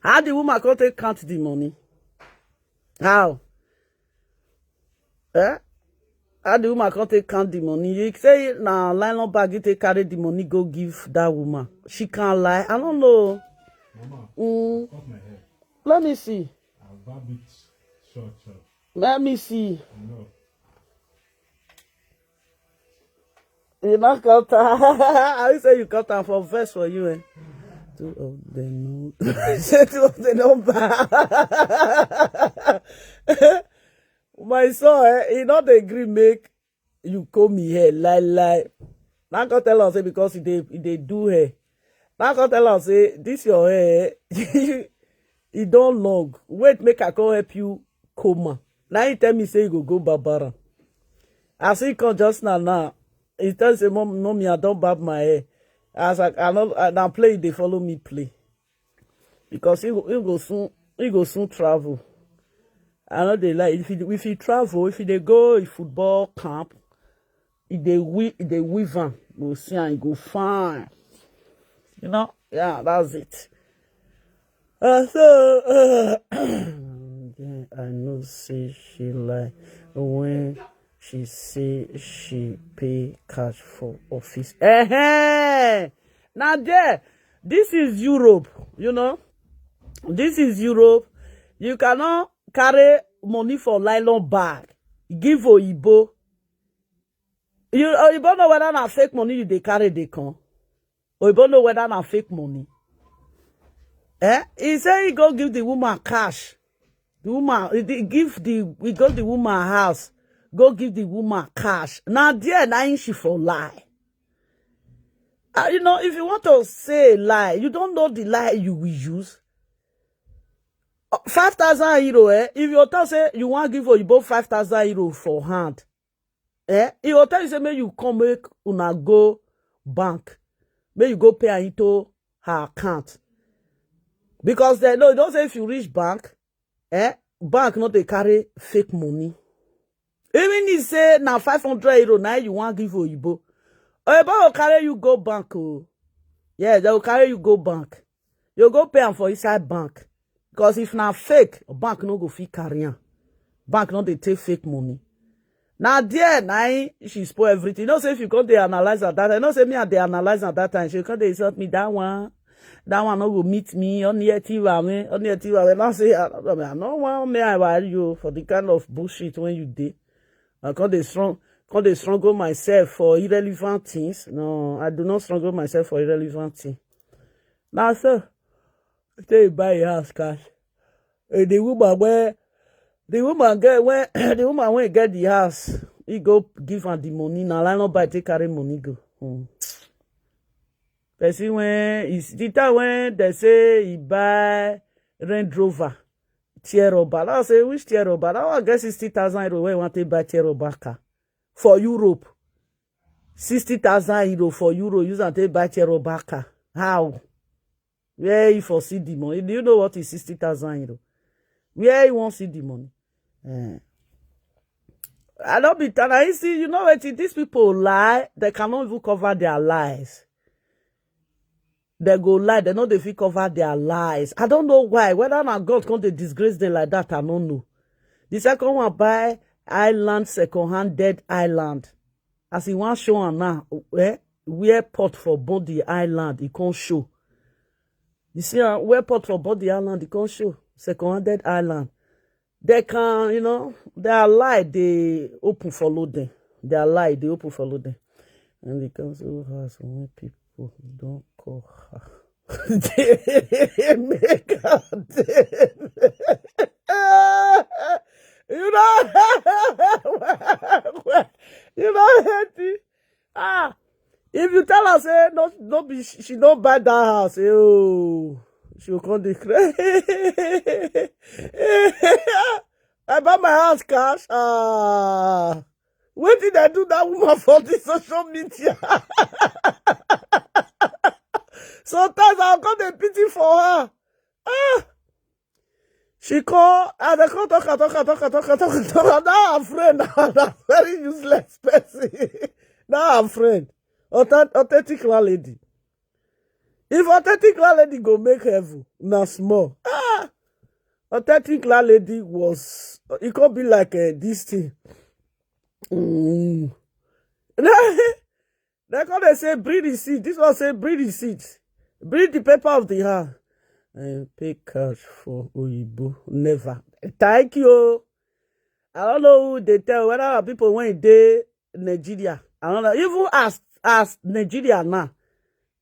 How the woman can't take count the money? How? How the woman can't take count the money? You say now nylon bag you take carry the money go give that woman. She can't lie. I don't know. Mama, cut my hair. Let me see. I'll barb it short. Let me see. No. You not cut her. I will say you cut her for verse for you. Eh? Two of them no. Say two of them no bad. My son, he not agree make you comb me hair lie. Now can tell us say because they do hair. Now can tell us say this your hair. It don't long. Wait, make I come help you comb. Now he tell me say you go Barbara. I see come just now. He tells me, mommy, I don't barb my hair. As I play, they follow me play. Because he go soon travel. I know they like if he travel, if they go a football camp, if they weave on, go see and go fine. You know? Yeah, that's it. So I know say she like when she say she pay cash for office. Now there, this is Europe, you know. This is Europe. You cannot carry money for nylon bag. Give Oyibo. Oyibo know whether na fake money they carry they come. Oyibo know whether na fake money. He say he go give the woman cash. The woman, he go the woman house. Go give the woman cash. Now there, now she for lie. You know, if you want to say lie, you don't know the lie you will use. 5,000 euro, If you tell say you want to give her both 5,000 euro for hand, he will tell you say may you come make una go bank, may you go pay into her account. Because they know, don't say if you reach bank, bank not they carry fake money. Even if say now 500 euro now you want give Oyibo. Oyibo will carry you go bank. Oh. Yeah, they will carry you go bank. You go pay am for inside bank. Because if now fake, bank no go fit carry am. Bank no they take fake money. Now there, now she spoil everything. You know, say if you come they analyze at that time, you know, say me and they analyze at that time, she come they insult me that one no go meet me on the TV. Now say I don't want me I worry you for the kind of bullshit when you did. I can't struggle myself for irrelevant things. No, I do not struggle myself for irrelevant things. Now, sir, say buy a house cash. The woman get when the woman when get the house, he go give her the money. Now, I not buy take carry money go. Person when it's the time when they say he buy Range Rover. Tierroba. I say, which Tierroba? I guess 60,000 euro when you want to buy Tierroba car. For Europe. 60,000 euro for Euro. You want to buy Tierroba car. How? Where you foresee the money? Do you know what is 60,000 euro? Where you want to see the money? I don't be telling you, see, you know what? These people lie. They cannot even cover their lies. They go lie, they know they fit cover their lies. I don't know why. Whether or not God come to disgrace them like that, I don't know. The second one buy island, second-hand dead island. As he want show on now, where port for body island, he can't show. You see, where port for body island, he can't show. Second-hand dead island. They can, you know, their lie, they open follow them. Their lie, they open follow them. And the council has when people don't call her. They make her dead. You know, you know, if you tell her, say, no be, she don't buy that house, oh, she will come declare. I buy my house cash. When did I do that woman for the social media? Sometimes I'll come and pity for her. She call, and I call talk. Now I'm friend. I'm a very useless person. Now I'm friend. Authentic landlady. If authentic landlady go make heaven, now small. Authentic landlady was, it could be like this thing. They come say bring receipt. This one say bring receipt. Bring the paper of the house. And pay cash for Oyibo. Never. Thank you. I don't know who they tell whether people when they Nigeria. I don't know. Even as Nigeria now.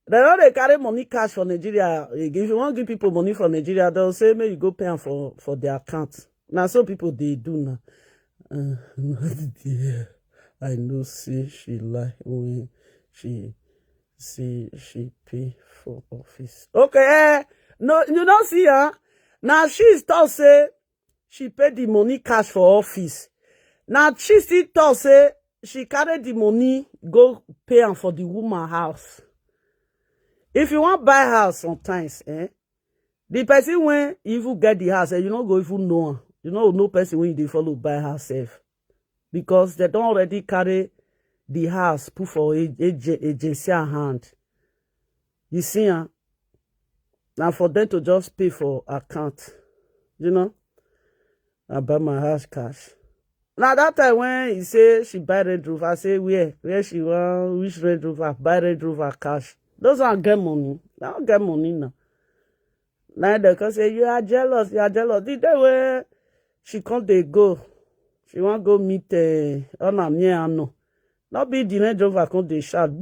They know they carry money cash for Nigeria. If you want to give people money for Nigeria, they'll say maybe you go pay them for their account. Now some people they do now. I know say she lie when she say she pay for office. Okay, no, you don't see her. Now she still say she paid the money cash for office. Now she still talk say she carry the money go pay am for the woman house. If you want buy house sometimes, the person when even get the house, you don't go even know her. You know, no person when they follow buy herself. Because they don't already carry the house put for agency hand. You see, now for them to just pay for account, you know, I buy my house cash. Now that time when he say she buy Range Rover, I say where she want, which Range Rover, buy Range Rover cash. Those are get money. They don't get money now. Now they can say you are jealous. The day where she come they go, she want go meet on me and no. Not be the Range Rover come they shout.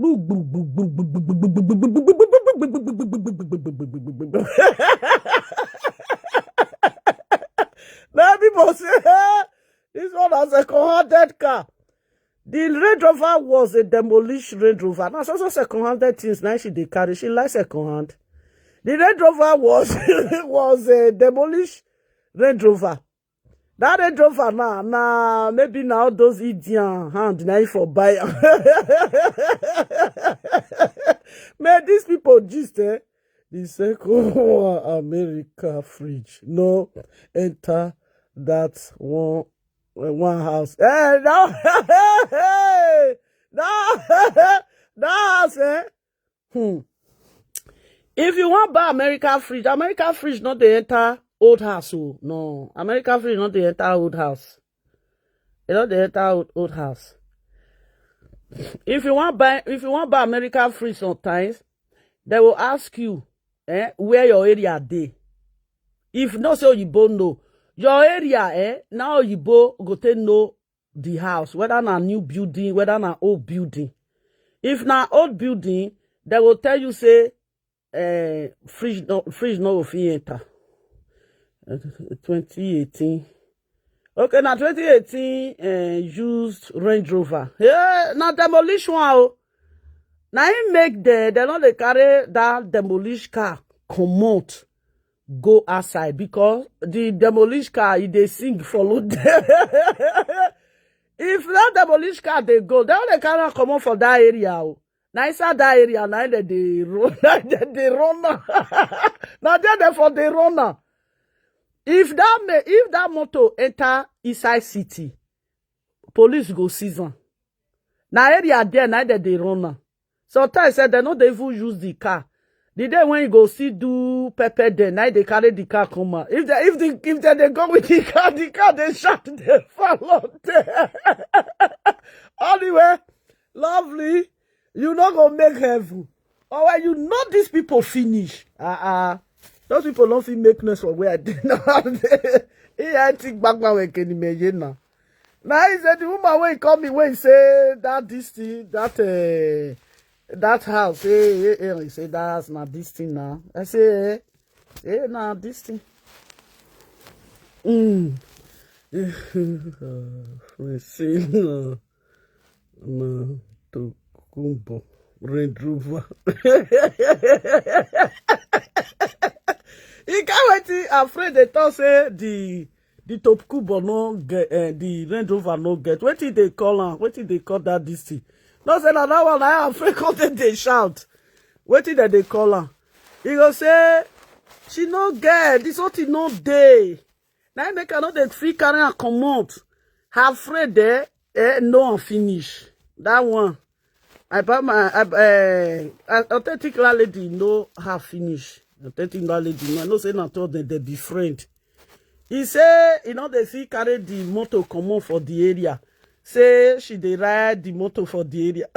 Now people say, hey, this one has a second-hand car. The Range Rover was a demolished Range Rover. Now, so second-hand things now she carry. She likes second-hand. The Range Rover was a demolished Range Rover. That Range Rover now, maybe now those Indian hand now for buy. Man, these people just the second America fridge. No enter that one house. Hey, no, hey, no, no house, eh? If you want buy American fridge not dey enter old house. Oh, no, American fridge not dey enter old house. You know dey enter old house. If you want buy American fridge sometimes, they will ask you, where your area dey. If not so you both know your area, now you both go to know the house, whether na new building, whether na old building. If na old building, they will tell you say fridge no fit enter. 2018. Okay, now 2018 used Range Rover. Yeah, now demolish one. Oh. Now he make they not they carry that demolish car comot go outside because the demolish car they sing follow them. If that demolish car they go, they only carry come for that area. Oh. Now inside that area, now they run, they run. Now they for the runner. If that motor enter inside city, police go seize am. Now area there, now they run. Sometimes they don't even use the car. The day when you go see do pepper there, now they carry the car come out. If they go with the car they shot, they follow there. Anyway, lovely. You not gonna make heaven. Or when you know these people finish. Those people don't feel make noise for where I did not. I think back when we can imagine now. Now he said the woman when he call me when he say that this thing, that house, he say that's not this thing now. I say, nah, this thing. We see no to Kumbo Range Rover. He can't wait. Afraid they thought say the top Kubo no get the Range Rover no get. What did they call her? What did they call that this thing? No say that one. I am afraid because they shout. What did they call her? He go say she no get this. What he no day. Now make her not the free carry and come out. Her afraid there no finish that one. I buy my authentic lady no have finish. Authentic lady no say not all they be friend. He say they see carry the motor come on for the area. Say she dey ride the motor for the area.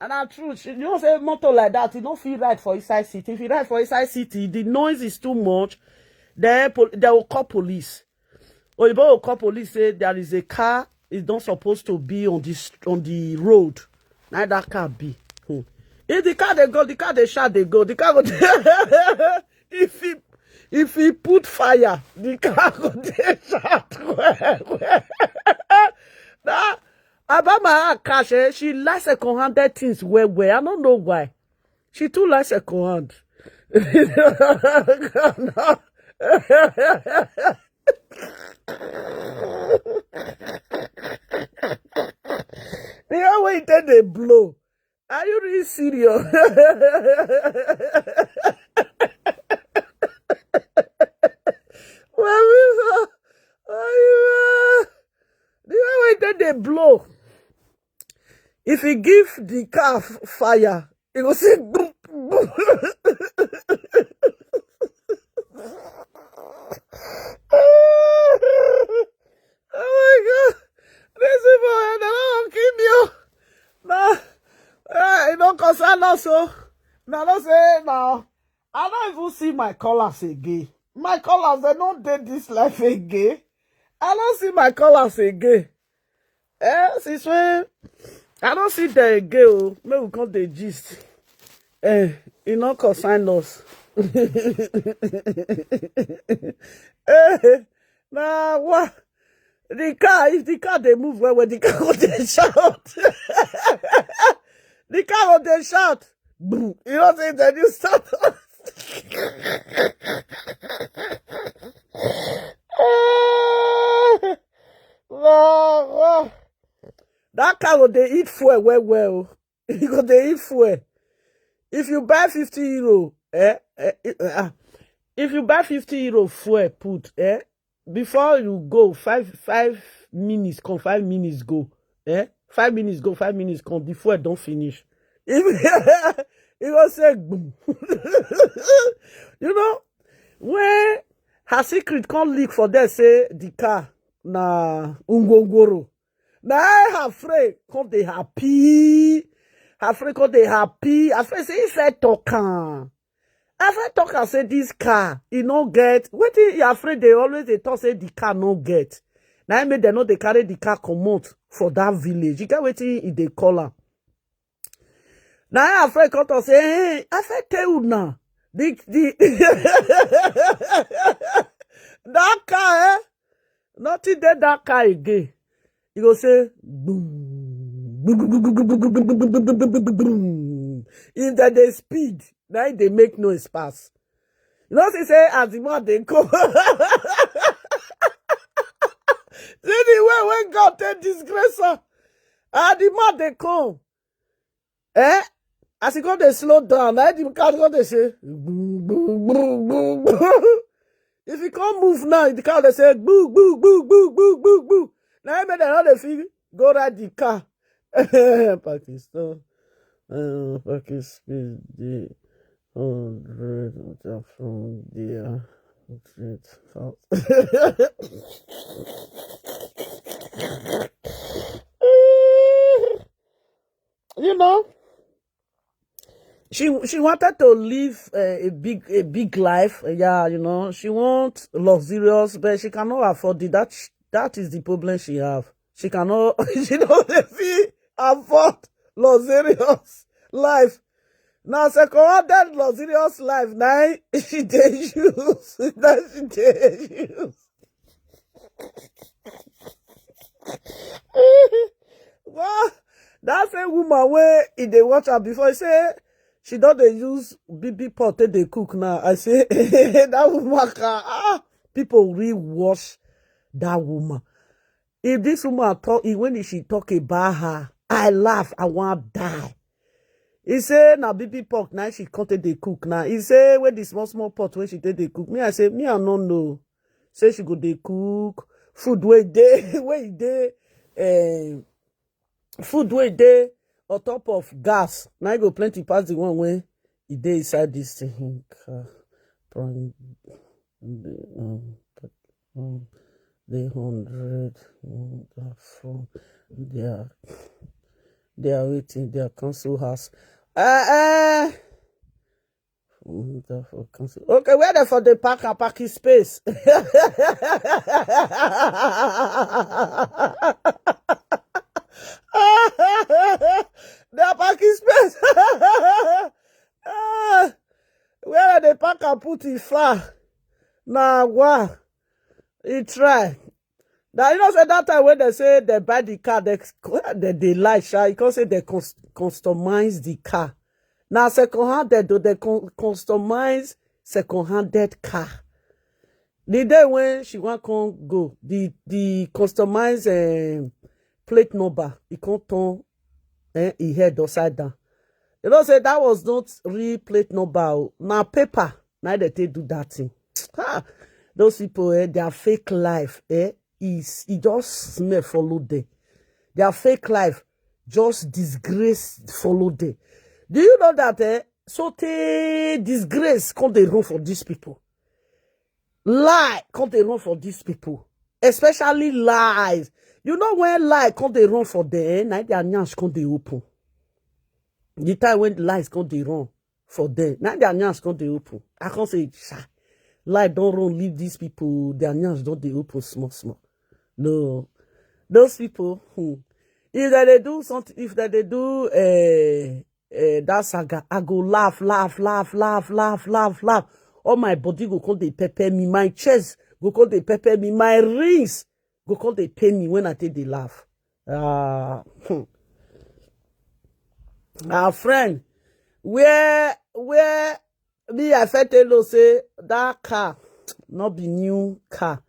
And that's true. You don't say motor like that. You don't feel right for inside city. If you ride for inside city, the noise is too much. They will call police. Or you will call police. Say there is a car is not supposed to be on the road. Now that car be. If the car they go, the car they shot they go. The car go. If he put fire, the car go they shot. Now, about my cash, she likes second-handed things well. I don't know why. She too likes second-hand. The way they blow. Are you really serious? The way they blow. If you give the car fire, it will say boom, boom. Oh my God. This people, they don't kill you. Nah, it don't concern us. So, now don't say now. I don't even see my colors again. My colors, they don't date this life again. I don't see my colors again. Since when I don't see them again, oh, maybe we come the gist. It don't concern us. Nah, what? If the car they move well, the car will they shout. The car will they shout. Boom. You know what I'm saying? Then you start. That car will they eat fuel well. You go they eat fuel. If you buy 50 euro, if you buy 50 euro fuel put, before you go, five minutes come, 5 minutes go. 5 minutes go, 5 minutes come. The fuel don't finish. It was say boom. You know, when her secret can't leak for them, say the car na ungongoro. Now her friend come they happy. Her friend come they happy. Her friend say if I talk and say this car, it no get. What is your friend? They always they talk say the car no get. Now I made they know they carry the car come out for that village. You get what they call her. Now her friend come to say, hey, I said tell you now. The that car, nothing there that car again. You go say boom, boom, boom, boom, boom, boom, boom, boom, boom, boom, boom, boom, boom. If that they speed, now they make noise pass. You know what they say as the man they come. See the way when God take disgrace her, and the man they come. As he go they slow down, now the car go they say boom, boom, boom, boom, boom. If he can't move now, the car they say boo, boo, boo, boo, boo, boo, boo. Now I made another feel go ride the car. Pakistan, Pakistan, the 100 from the south. You know, she wanted to live a big life. Yeah, you know, she wants luxurious, but she cannot afford it. That is the problem she have. She cannot. She don't afford luxurious life. Now, second luxurious life. Now she dey use. Now she dey use. Well, that's a woman where if they watch her before, I say she don't dey use BB pot take dey cook now. I say that woman can people re-watch that woman. If this woman talk, when she talk about her, I laugh, I want to die. He say now BB pot now she can't take the cook now. He say when the small pot when she take the cook. Me I say me I don't know. Say she go dey cook food where they food where they on top of gas. Now you go plenty pass the one way e dey inside this thing. The 100 from they are waiting their council house. For council. Okay, where they for the parking space? They are parking space. Where are they park and put it far? Nah, wow. He try. Now, you know, say that time when they say they buy the car, they lie, shy. You can say they customize the car. Now, second-handed, they customize second-handed car. The day when she want to go, the customized plate number, he can't turn he head upside down. You know, say that was not real plate number. Now, paper, now they do that thing. Those people, their fake life, it just smell follow them. Their fake life just disgrace follow them. Do you know that so disgrace can't they run for these people? Lie can't they run for these people? Especially lies. You know when lie can't they run for them, now their nyash can't they open. The time when lies can't they run for them, now their nyash can't they open. I can't say, lie don't run, leave these people, their nyash don't they open small. No. Those people, if they do something, if they do that saga, I go laugh. All my body go call they pepper me, my chest go call they pepper me, my rings go call they pain me when I take the laugh. Our friend, where me I felt tell say that car not be new car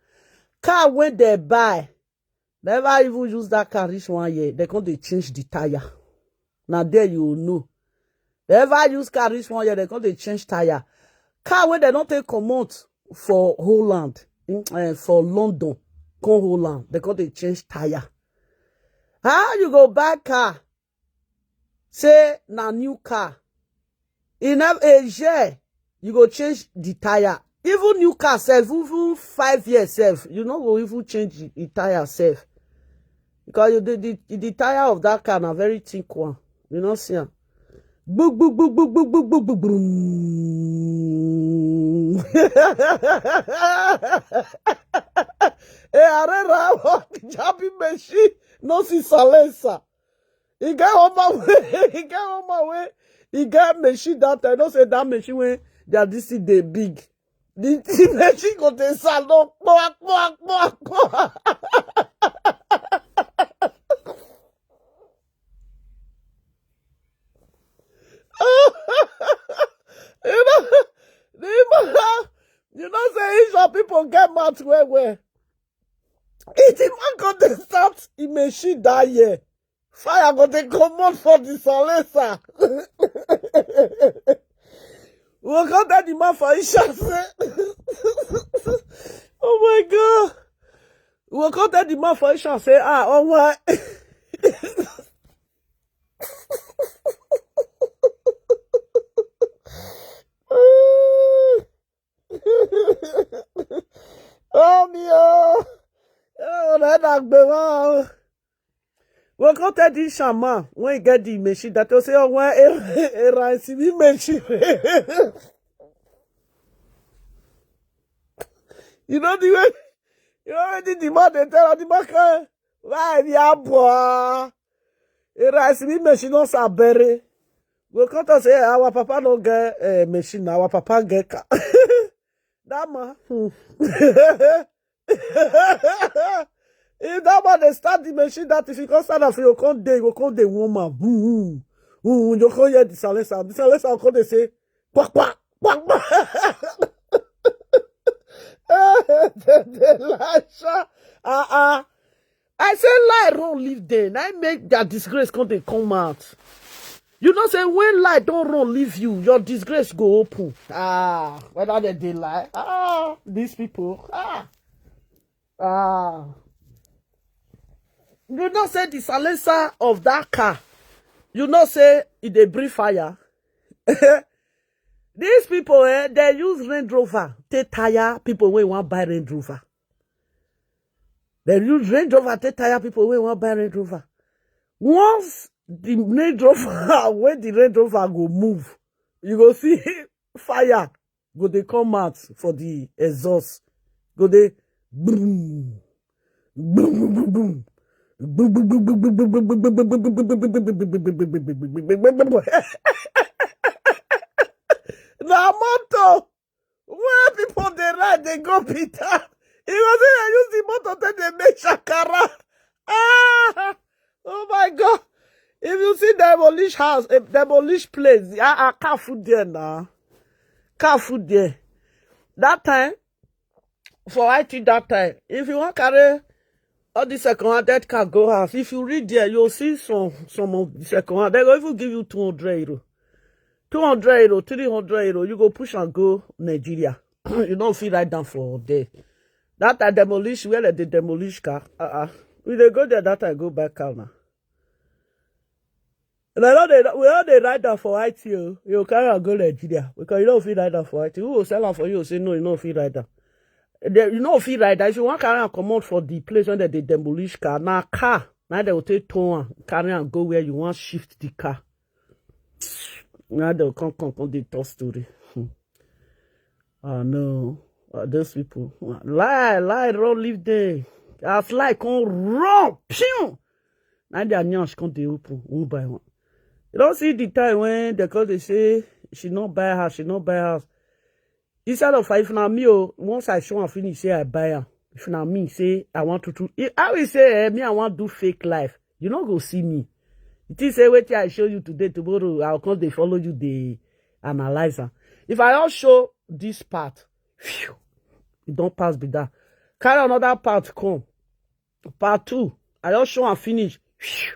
when they buy, never even use that car reach 1 year. They can't they change the tire. Now there you know. Never use car reach 1 year. They can't they change tire. Car when they don't take commode for Holland, for London, come Holland, they got to change tire. How you go buy car? Say na new car. In a year, you go change the tire. Even new car self, even 5 years self, you know go even change the tire self. Because the tire of that car na very thick one. You know see am. Book, book, book, book, book, book, book, book, boom. Arera, Jabi Meshi, no si Salensa. He get on my way, he get on my way. He get Meshi that I don't say that Meshi when they are this is the big. The Meshi go to salon, quack, quack, quack, quack. You know, say Asian people get mad where. It even got to start in machine that year. Fire got to come on for the Salesa. We got that the man for Isha. Oh my God. We got that the man for Isha say, oh my. Oh mio! Oh, that be we can't tell this shaman when you get the machine that you say, oh, why a rice machine? You know the way you already demand the tell the market. Why the boy? A rice machine not so berry. We can't say our papa don't get machine, our papa get car. That man. If that man they start the machine that if you can't start off, you can't day woman. Boom. You can't hear the silencer. The silencer can't they say quack quack quack quack. I say lie don't leave them. I make that disgrace can't come out. You know, say when lie don't run leave you, your disgrace go open. Whether they lie. These people. You know, say the silencer of that car. You know, say it they breathe fire. These people, they use Range Rover. They tire people when want buy Range Rover. They use Range Rover. They tire people when want buy Range Rover. Once the Range Rover, when the Range Rover go move, you go see fire go they come out for the exhaust. Go they boom, boom, boom, boom, boom. The motor where people they ride, they go Peter. He was saying I use the motor then they make shakara. Oh my God. If you see demolish house, a demolish place, car food there now. Car food there. That time, for IT that time, if you want to carry all the second-hand car go house, if you read there, you'll see some of the second-hand. They will even give you 200 euro. 200 euro, 300 euro, you go push and go Nigeria. You don't feel right down for there. That I demolish, where they demolish car. We they go there, that I go back car now. And I know we all they ride down for IT, you carry and go Nigeria. Because you don't feel right down for IT. Who will sell out for you? Say no, you don't feel right down. You know feel right down. If you want carry and come out for the place when they demolish car, now car, now they will take turn carry and go where you want shift the car. Now they'll come the tough story. No. Those people. Lie, don't leave there. As lie, come run. Pew! Now they are nyash, come they open, one by one. You don't see the time when they say, she not buy house. Instead of if na me, once I show and finish, say I buy her. If na me, say I want to do. I will say, me, I want to do fake life. You not go see me. It is say, wait till I show you today, tomorrow, I'll come, they follow you, the analyzer. If I all show this part, phew, it don't pass be that. Carry another part, come. Part 2, I all show and finish. Phew.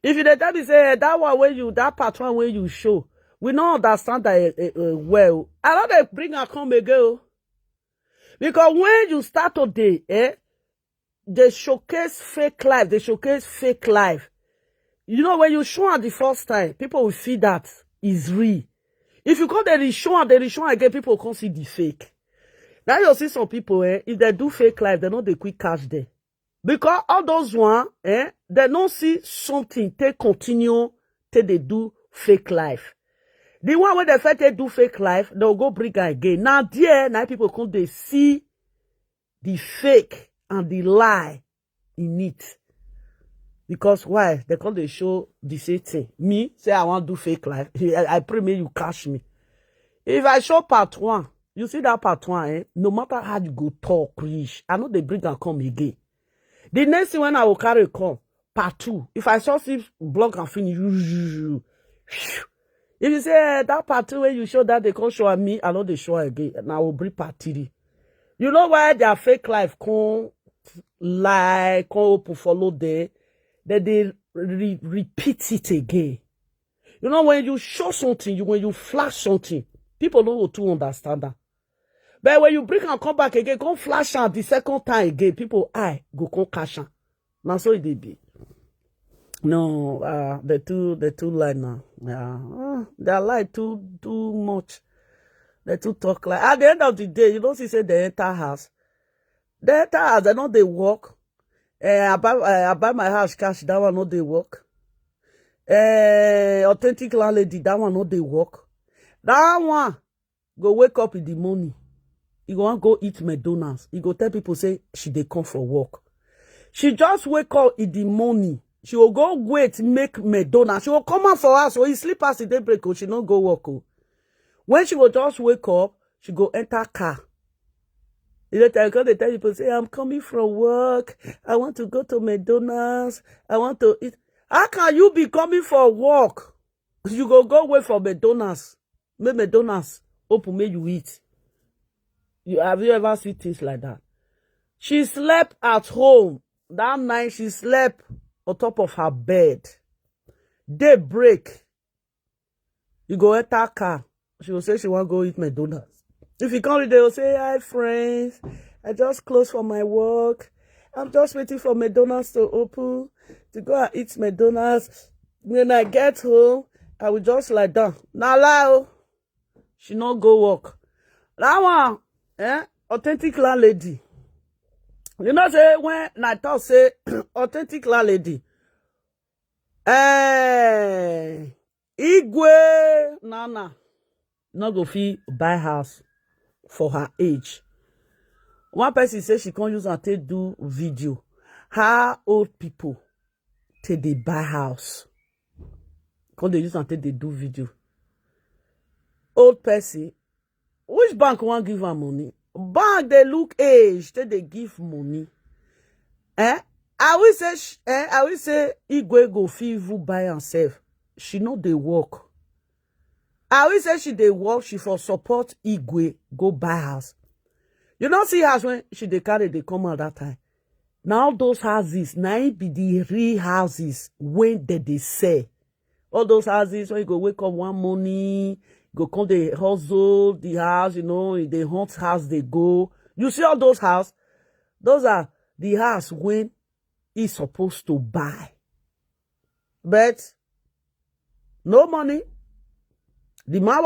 If you tell me, say, that one where you, that part one where you show, we don't understand that well. I know they bring her come again. Because when you start today, they showcase fake life. They showcase fake life. You know, when you show it the first time, people will see that is real. If you come there, they show again, people can't see the fake. Now you see some people, if they do fake life, they know they quick cash there. Because all those one, they don't see something, they continue till they do fake life. The one where they first they do fake life, they'll go bring again. Now there, now people come, they see the fake and the lie in it. Because why? They come, they show the same thing. Me, say I want to do fake life. I pray may you cash me. If I show part 1, you see that part 1, no matter how you go talk, rich, I know they bring and come again. The next thing when I will carry come, part 2. If I just see block and finish, if you say that part 2 when you show that they can't show me, I know they show again, and I will bring part 3. You know why their fake life come lie, come follow there, that they repeat it again. You know, when you show something, when you flash something, people don't to understand that. But when you bring and come back again, come flash out the second time again, people go come cash out. Now so it be. No, they too lie now. Yeah, they lie too much. They too talk like. At the end of the day, you don't see say they enter house. They enter house, they know they work. I buy my house cash, that one no they work. Authentic landlady, that one no they work. That one go wake up in the morning. He go go eat McDonald's. He go tell people say she dey come for work. She just wake up in the morning. She will go wait make McDonald's. She will come out for us. So he sleep past the daybreak. She no go work. When she will just wake up, she go enter car. They tell people, say, I'm coming from work. I want to go to McDonald's. I want to eat. How can you be coming for work? You go wait for McDonald's. Make McDonald's open, make you eat. Have you ever seen things like that? She slept at home. That night, she slept on top of her bed. Daybreak. You go enter car. She will say she want to go eat McDonald's. If you come, they will say, hi, friends. I just closed for my work. I'm just waiting for McDonald's to open to go and eat McDonald's. When I get home, I will just lie down. Now, lie. She not go work. That one, authentic landlady. You know, say, when I talk, say, authentic landlady. Igwe, Nana, not go fit buy house for her age. One person say she can't use her to do video. How old people till they buy house? Can't they use her till they do video? Old person, which bank want give her money? Bank they look age till they give money. I will say Igwe go fit even buy herself. She know they work. I will say she dey work, she for support Igwe go buy house. You don't see house when she dey carry, they come out that time. Now those houses, now it be the real houses when they sell. All those houses when you go wake up one morning, go come the hustle, the house, you know, in the hunt house they go. You see all those houses? Those are the house when he's supposed to buy. But no money. The man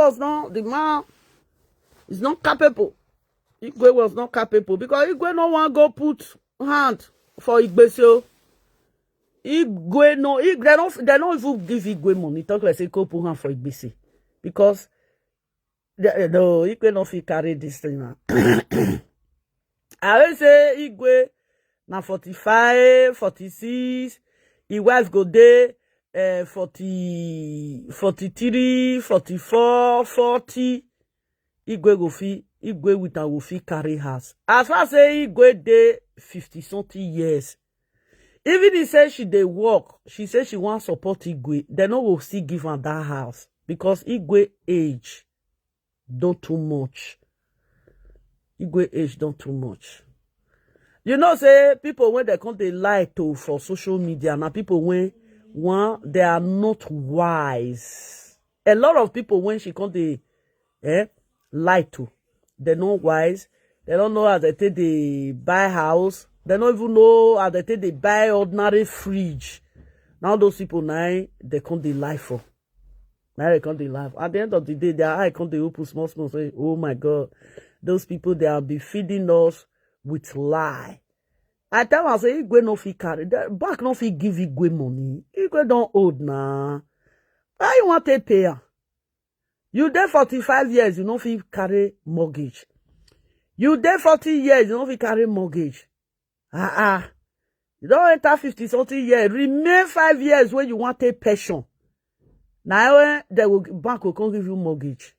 is not capable. Igwe was not capable because Igwe no one go put hand for Igbesio. Igwe they don't even give Igwe money. Talk like say go put hand for Igbesi. Because Igwe no fit carry this thing now. I will say Igwe na 45, 46, his wife go there 40, 43, 44, 40. Igwe with her will fit carry house. As far as say Igwe dey 50 something years. Even he say she dey work, she say she want support Igwe. They no will still give her that house because Igwe age don't too much. Igwe age don't too much. You know, say people when they come they lie to for social media. Now people when they are not wise. A lot of people when she come they lie to, they're not wise. They don't know how they take they buy house. They don't even know how they take they buy ordinary fridge. Now those people now they can't dey lie for. Now they can't dey lie. At the end of the day, their eye can't dey open small. Say, oh my God, those people they will be feeding us with lie. I tell them, I say, Igwe no fit carry. Bank no fit give Igwe money. Igwe don't old now. How you want to pay her? You there 45 years, you no fit carry mortgage. You there 40 years, you no fit carry mortgage. You don't enter 50 something years. Remain 5 years when you want to pension. Now bank will come give you mortgage.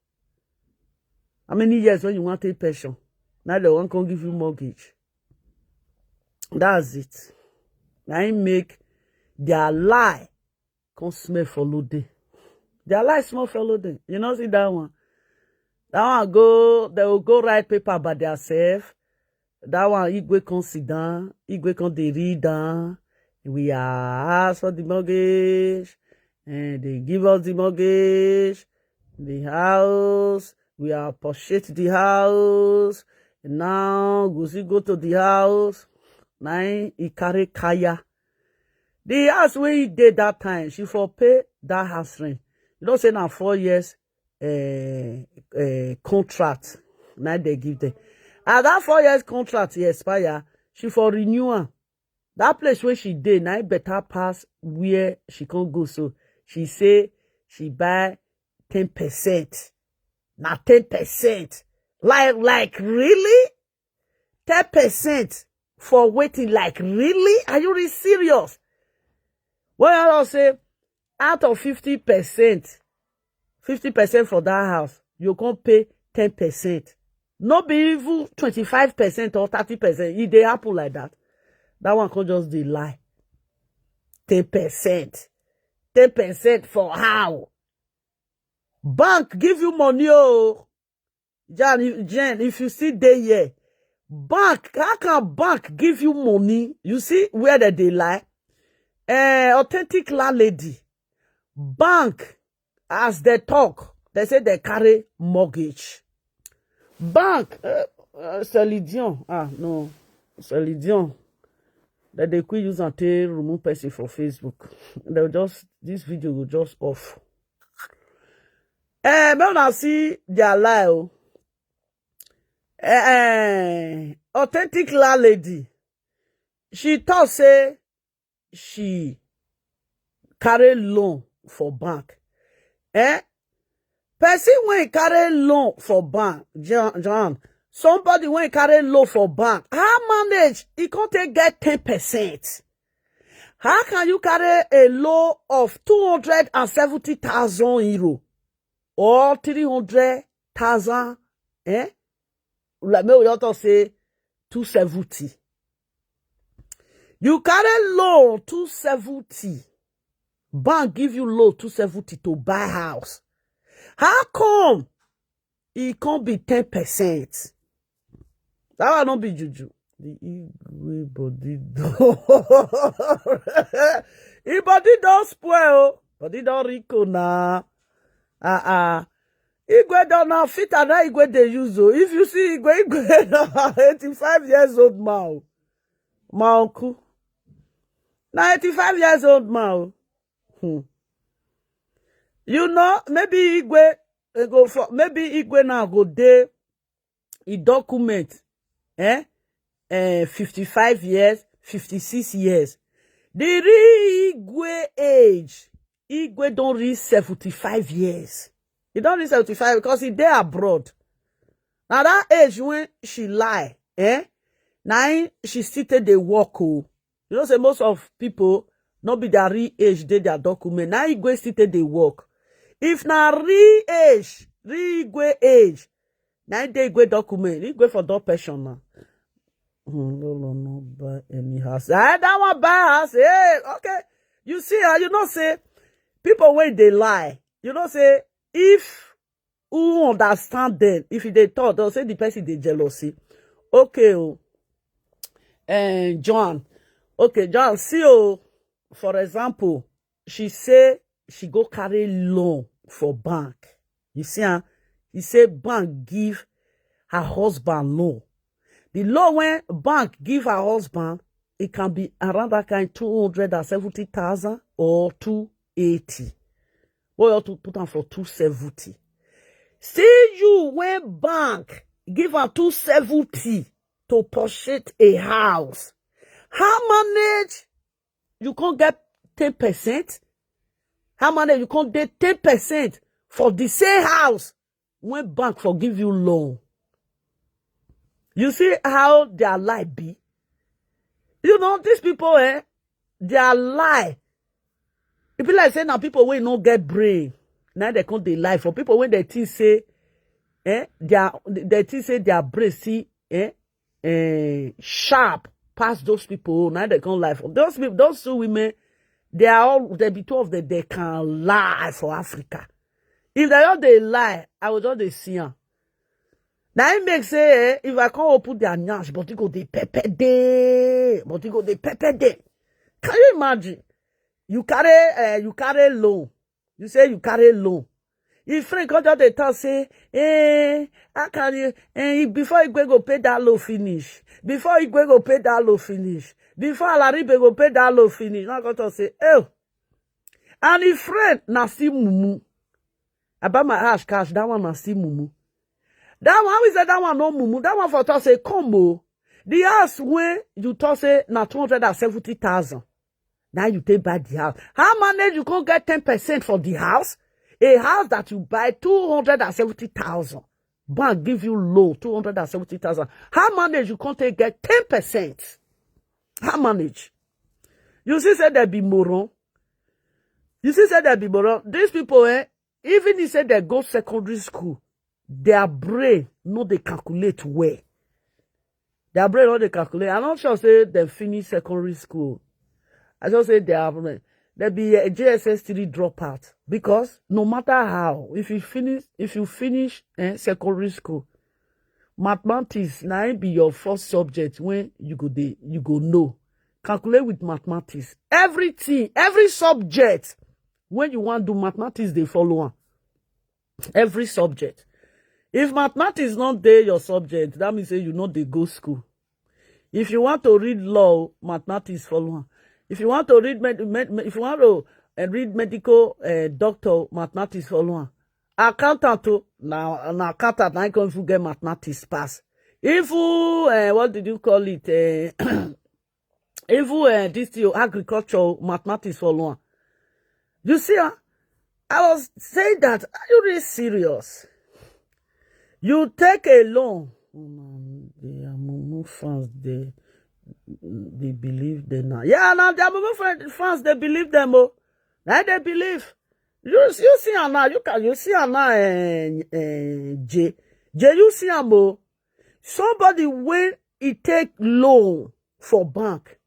How many years when you want to pension? Now they won't come give you mortgage. That's it. Now make their lie come smell follow day. Their lie smell follow day. You know see that one? That one they will go write paper by themselves. That one Igwe can sit down. Igwe can they read down. We are asked for the mortgage. And they give us the mortgage. The house. We are purchased the house. And now go to the house. Now he carry kaya. The house where he did that time, she for pay that house rent. You don't say now 4 years contract. Now they give them. And that 4 years contract he expire, she for renewal. That place where she did, now better pass where she can't go. So she say she buy 10%. Now 10%. Like really? 10% for waiting, like really? Are you really serious? Well, I don't say out of 50%, 50% for that house, you can pay 10%. Not be even 25% or 30%. If they happen like that, that one can just be lie. 10%. 10% for how? Bank give you money, oh. Jen, if you see there here, bank, how can bank give you money? You see where they lie? Authentic landlady. Bank, as they talk, they say they carry mortgage. Bank, Celidion. No. Celidion. That they could use and remove person for Facebook. They'll just, this video will just off. When I see their lie, authentic landlady, she thought say she carry loan for bank. Person when carry loan for bank, John, somebody when carry loan for bank, how manage? He can't get 10%. How can you carry a loan of 270,000 euro or 300,000? Like me, we ought to say 270. You carry loan 270. Bank give you loan 270 to buy house. How come it can't be 10%? That will not be juju. The Igwe body don't. His body don't spoil. Body don't rico na. Igwe don't now fit and that Igwe they use. If you see Igwe 85 years old man. My uncle. Now 85 years old man. You know, maybe Igwe go for maybe Igwe now go there. He document 55 years, 56 years. The real Igwe age, Igwe don't reach 75 years. He don't reach 75 because he there abroad. Now that age when she lie, now she still take the work. You know, say most of people not be their real age, they their document. Now Igwe still take the work. If na real age, real Igwe age, now they Igwe document, Igwe for that pension now. No, buy any house. That one buy house. Hey, okay. You see, you know, say, people when they lie, you know, say, if who understand them, if they thought, they'll say the person they jealousy. Okay, John. Okay, John, see, for example, she say she go carry loan for bank. You see, he say bank give her husband loan. The loan when bank give her husband, it can be around that kind 270,000 or 280. What you have to put on for 270? See you when bank give her 270 to purchase a house. How manage you can't get 10%? How manage you can't get 10% for the same house when bank forgive you loan? You see how their life be? You know, these people, their lie. It be like saying now people when no get brain. Now they can't they lie. For people when they think say, they think say their brain see, sharp past those people. Now they can't lie. For those people, those two women, they be two of them, they can lie for Africa. If they don't they lie, I will just they see them. Now it makes say, if I can't open their nyash, but you go they pepper day, Can you imagine? You carry loan. You say you carry loan. If friend come just they talk say, how can you, before you go pay that loan finish. Before you go pay that loan finish. Before Alaribe go pay that loan finish. Now go to say, oh. And if friend na see mumu. About my cash, that one na see mumu. That one, we say that one no mumu. That one for to say, come o. The house when you talk say na 270,000. Now you take back the house. How manage you can't get 10% for the house? A house that you buy 270,000. Bank give you low 270,000. How manage you can't get 10%? How manage? You see say there be moron. You see say there be moron. These people, even if say they go secondary school, their brain no they calculate where. Their brain no they calculate. I'm not sure say they finish secondary school. I just say there be a JSS 3 dropout because no matter how, if you finish secondary school, mathematics now be your first subject when you go know. Calculate with mathematics. Everything, every subject when you want to do mathematics, they follow on. Every subject. If mathematics not there your subject, that means say you know they go school. If you want to read law, mathematics follow on. If you want to read read medical doctor, mathematics follow on. Accountant now an accountant now can get mathematics pass. If you what did you call it? If you this your agriculture, mathematics follow on. You see, I was saying that, are you really serious? You take a loan. They are Mumu fans, they believe them now. Yeah, now they are Mumu fans, they believe them. Oh, now they believe. You see her now. You see her now. J, you see her more. Somebody when he take loan for bank,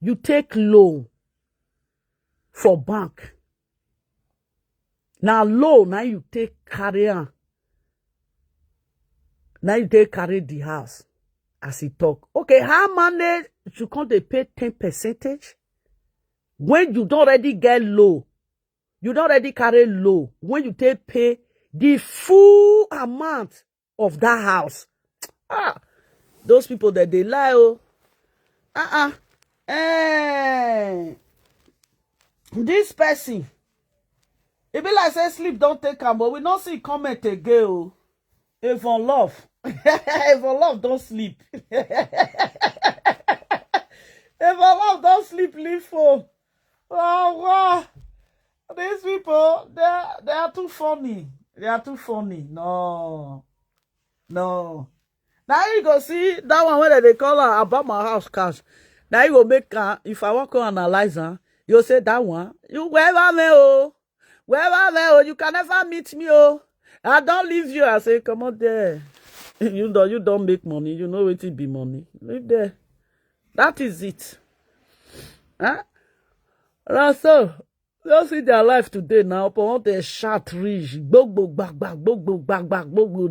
you take loan for bank. Now loan, now you take carry on. Now you take carry the house as he talk. Okay, how manage you can't they pay 10% when you don't already get low? You don't already carry low. When you take pay the full amount of that house. Those people that they lie. Oh. This person. It be like say sleep don't take him, but we don't see comment again. Oh. If on love. If on love don't sleep. If on love don't sleep, leave phone. Oh wow. These people, they are too funny. They are too funny. No. Now you go see that one where they call her about my house cash. Now you go make her, if I want to analyze her, you say that one, you wherever me oh. Wherever me oh, you can never meet me oh. I don't leave you. I say, come on there. You don't make money. You know it be money. Live there. That is it. Huh? So, you see their life today now. Upon the short reach,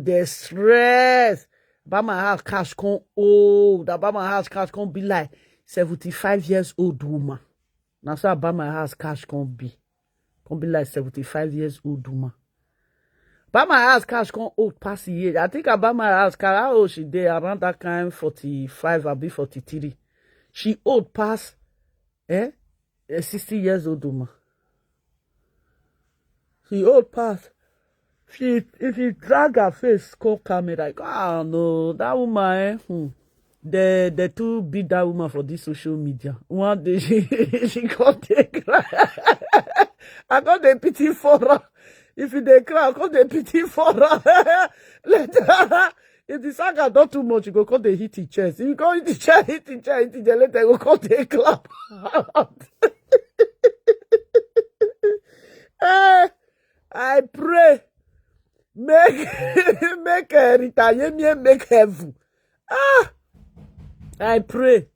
they're stressed. But my house cash can't old. That my house cash can't be like 75 years old woman. Now so about my house cash can't be like 75 years old woman. Buy my house cash come old pass a year. I think I buy my house cash. How old she dey? Around that kind 45, I be 43. She old pass 60 years old woman. She old pass. If she drag her face, call camera like, ah no, that woman, they too beat that woman for this social media. One day she can't take cry. I got the pity for her. If they cry, I got the pity for her. Later, if the saga not too much, you go call the hit the chest. If you go hit the chest, later you go call the clap. I pray. Make retire me make heaven. I pray.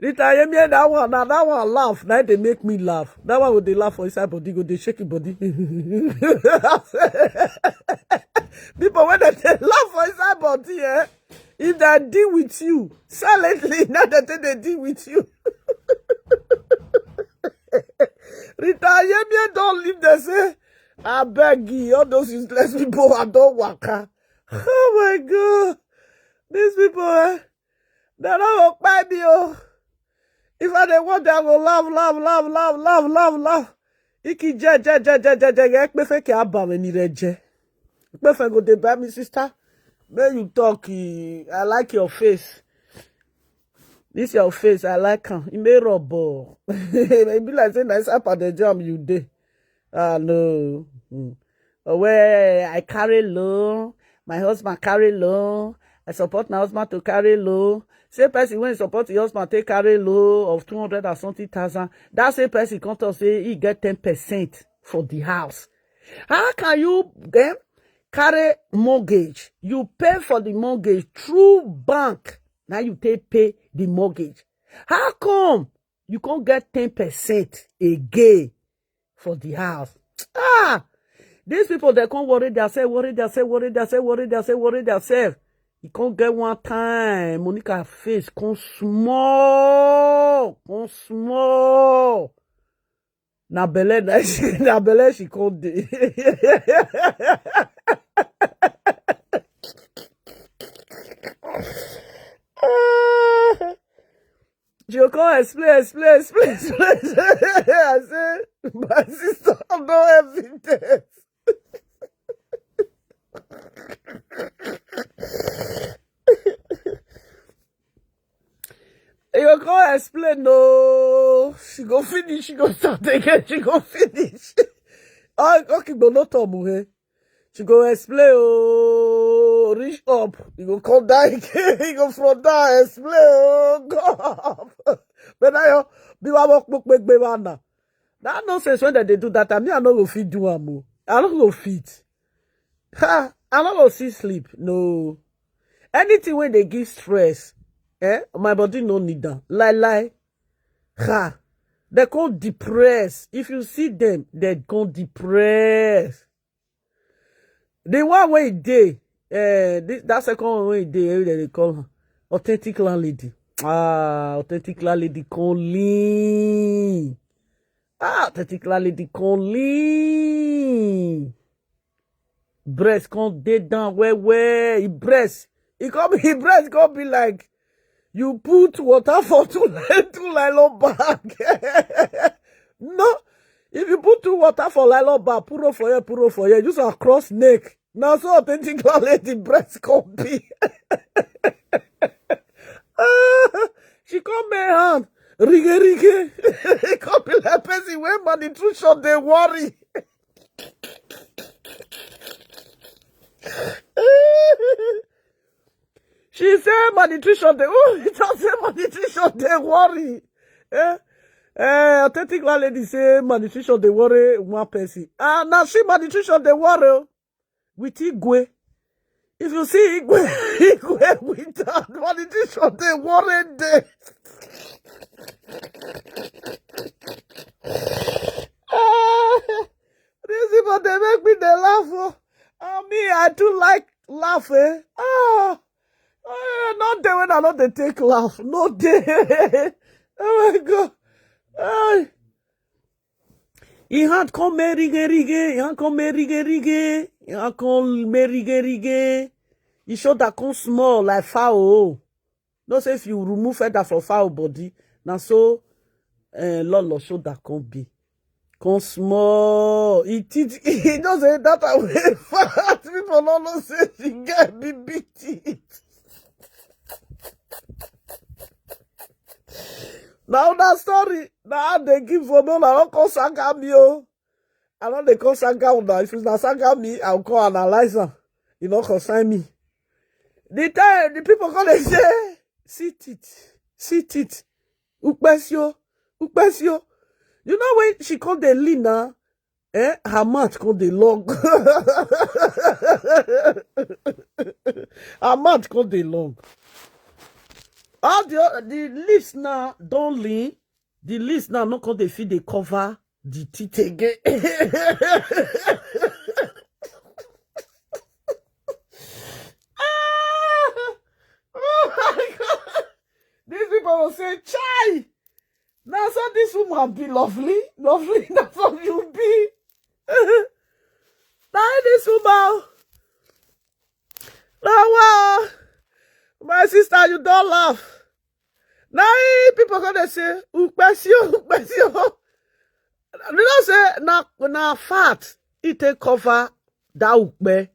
Retire me that one. Now that one laugh. Now they make me laugh. That one would they laugh for inside body, go they shake your body. People when they laugh for inside body, if they deal with you silently, now that they deal with you. Retire me don't leave. They say, I beg you, all those useless people, I don't work. Oh my God. These people, they don't buy me. If I don't want, I will laugh. Iki je. Ek me fe ke aba me ni reje. Ek me fe go dey buy me sister. When you talk, I like your face. This your face, I like her. You may rub. It be like saying nice up at the jam you dey. Ah no. Where I carry low, my husband carry low. I support my husband to carry low. Same person when support your husband take carry low of 200 or something thousand. That same person come to say he get 10% for the house. How can you carry mortgage? You pay for the mortgage through bank. Now you pay the mortgage. How come you can't get 10% again for the house? These people, they can't worry themselves. You can't get one time. Monica face, come small. Na belle, she can't do. You can't explain. I said, my sister have no evidence. You can't explain, no. She go finish, she go start again, she go finish. Okay, but not Tomu, she go explain, reach up. You go come down again, you go from down, explain, God. But now, be walk make now. That nonsense when they do that, I mean, I no go fit do am. I no go fit. I no go see sleep. No. Anything when they give stress, my body no need that. Lie. They can't depress. If you see them, they can't depress. The one way they, that second one way they call her authentic landlady. Authentic landlady can lean. Authentic landlady can lean. Breast can't dey down where he breast. He breast can't be like you put water for two nylon bag. No. If you put two water for nylon bag, puro for you, just across neck. Now so authentic lady breast can't be. She come my hand. Rige. It can't be like person when my nutrition they worry. She said my nutrition they it don't say my nutrition they worry. Authentic lady say my nutrition they worry one person. Now see my nutrition they worry with Igwe. If you see Igwe with that my nutrition they worry there. These people they make me they laugh. Me, I do like laughing. Not day when I know they take laugh. No day. Oh my God. He had come rige. I come merige. You shoulder come small like fowl. No say if you remove feather from fowl body, now so lolo shoulder come be. Come small. It don't say that away fat. People don't know say she get big teeth. Now that story, now they give for no, I don't call Sanga me. I don't they call Sanga now. If it's not Sanga me, I'll call analyzer. You know, consign me. The time the people come and say, sit it. Ukbesio. You know when she called the Lina, her mouth called the long. Her mouth called the long. All the lips now don't lean. The lips now not called the feed they cover the teeth again. Oh my God. These people will say, Chai! Now so this woman be lovely. That's what you be. Now this woman. Now wow. My sister, you don't laugh. Now people gonna say, Ukbesio. You know say na fat it take cover that ukbe.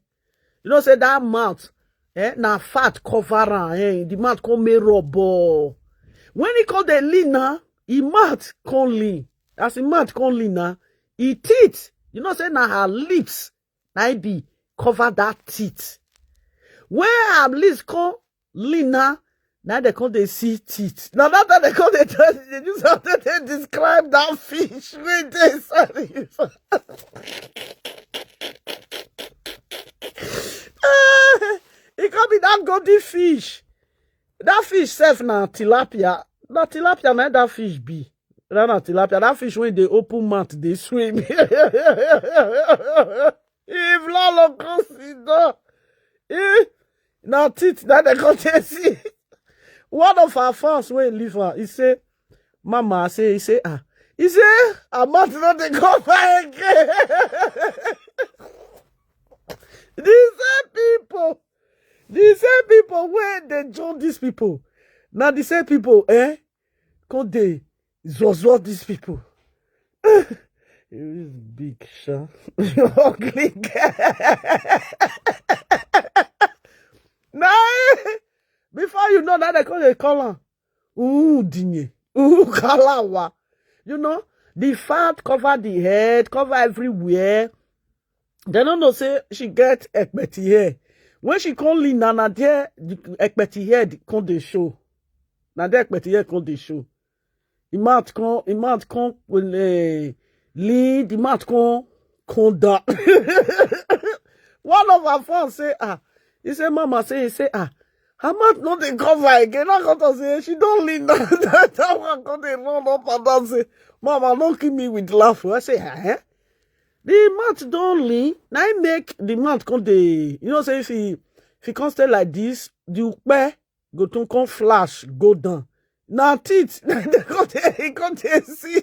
You know say that mouth, na fat cover am, the mouth come me rubber. When he call the Lina, he mouth come lean. As he mouth come lean na, he teeth. You know say na her lips, na be cover that teeth. When her lips come Lina, now they call they see teeth. Now that they call they use how they describe that fish. Wait, they sorry. It can be that golden fish. That fish self na tilapia. That tilapia na that fish be. That na tilapia. That fish when they open mouth they swim. If Lolo consider, now teeth that they can't see. One of our fans when leave her, he say, Mama, he say, I'm not the cover again. The same people when they join these people. Now the same people, can't they zozo these people? You big sha. Ugly guy. Now, before you know that they call a color. Ooh, dinye. Ooh, kalawa. You know, the fat cover the head, cover everywhere. They don't know say she get ekbeti hair. When she call Lina, na there the ekbeti hair come the show. Na there ekbeti hair come the show. The mouth come lean, the mouth come down. One of our fans say, he say, Mama say, her mouth not dey cover again. I got to say, she don't lean down. That one got to run up and down say, Mama, don't kill me with laugh. I say, the mouth don't lean. Now I make the mouth come dey, you know, say if he can't stay like this, the ukbe go to come flash, go down. Now teeth, he can't see.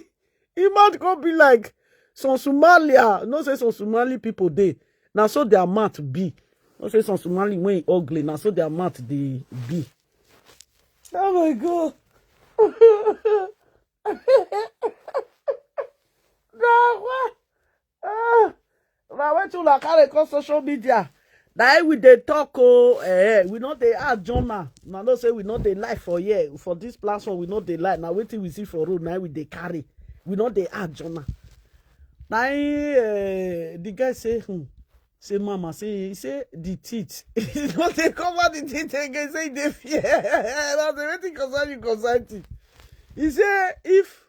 He mouth go be like some Somalia. No say some Somali people dey. Now so their mouth be. No say some Somali when ugly. Now so their mouth they be. Oh my God. Now when you like carry on social media, now we dey talk we know they add journal. Now no say we know they lie for here for this platform. We know they lie. Now wait till we see for road. Now we they carry. We know they add journal. Now the guy say say Mama say the teeth. You know they cover the teeth again. Say they fear. Now they waiting concern you concern teeth. He say if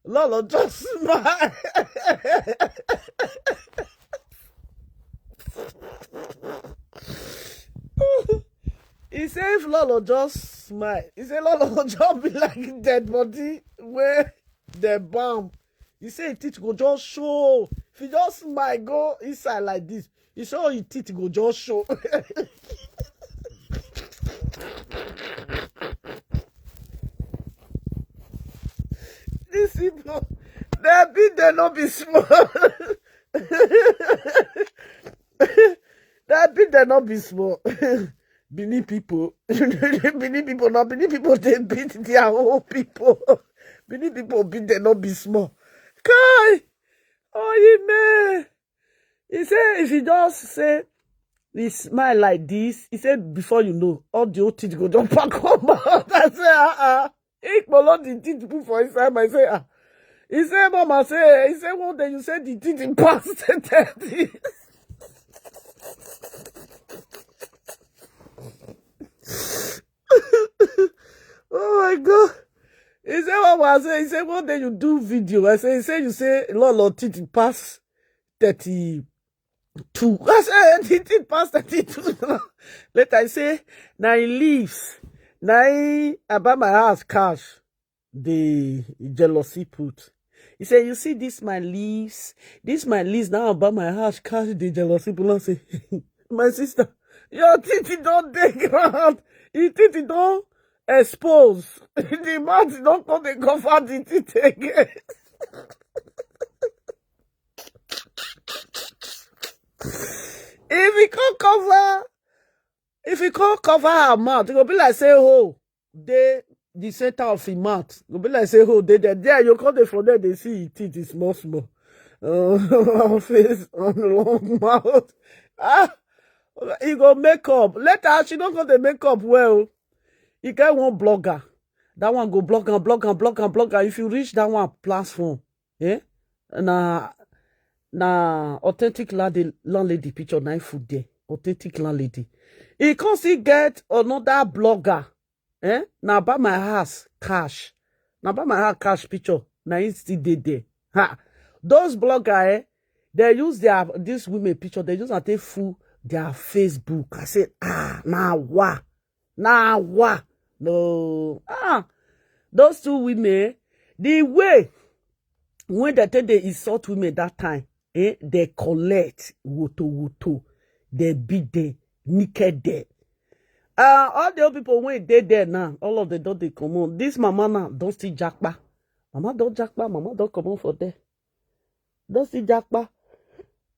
Lolo just smile. He say if Lolo just smile. He say Lolo just be like dead body where the bomb. He say teeth go just show. If you just smile go inside like this, he say all your teeth go just show. These people, they not be small. That beat they not be small. Benin people. Benin people not Benin people they beat their own people. Benin people beat they not be small. Kai! Oh, you man. He said if you just say he smile like this, he said before you know, all the old teeth go jump back up. I say, He followed the teeth put for inside. I say, He said, Mama say, he said one day you said the teeth in past 30. Oh my God. He said, Mama say, he said one day you do video. I say, he said you say a lot of teeth past 32. I said, it past 32. Later I say, now he leaves. Now I buy my house cash. The jealousy put. He said, you see this my leaves. This my leaves. Now I buy my house cash. The jealousy put. I say, my sister, your titty don't take ground. Your titty don't expose. The mouth don't come to cover the titty again. If you can't cover her mouth, it will be like say, oh, the center of the mouth. It will be like say, oh, there you come from there, they see it is small. On face, on long mouth. You go make up. Later, she don't go to make up well. You get one blogger. That one go blog. If you reach that one platform, na authentic landlady picture, na food there. Authentic landlady. He can't see get another blogger. Now buy my house cash. Now buy my house cash picture. Now it's still there. Ha. Those bloggers, they use this women picture. They just take full their Facebook. I said, now what? No. Those two women, the way when they take the insult women that time, they collect woto. They beat them, naked there. All the old people when they there now, all of them don't they come on. This mama now don't see jackpa. Mama don't jackpa. Mama don't come on for there. Don't see jackpa.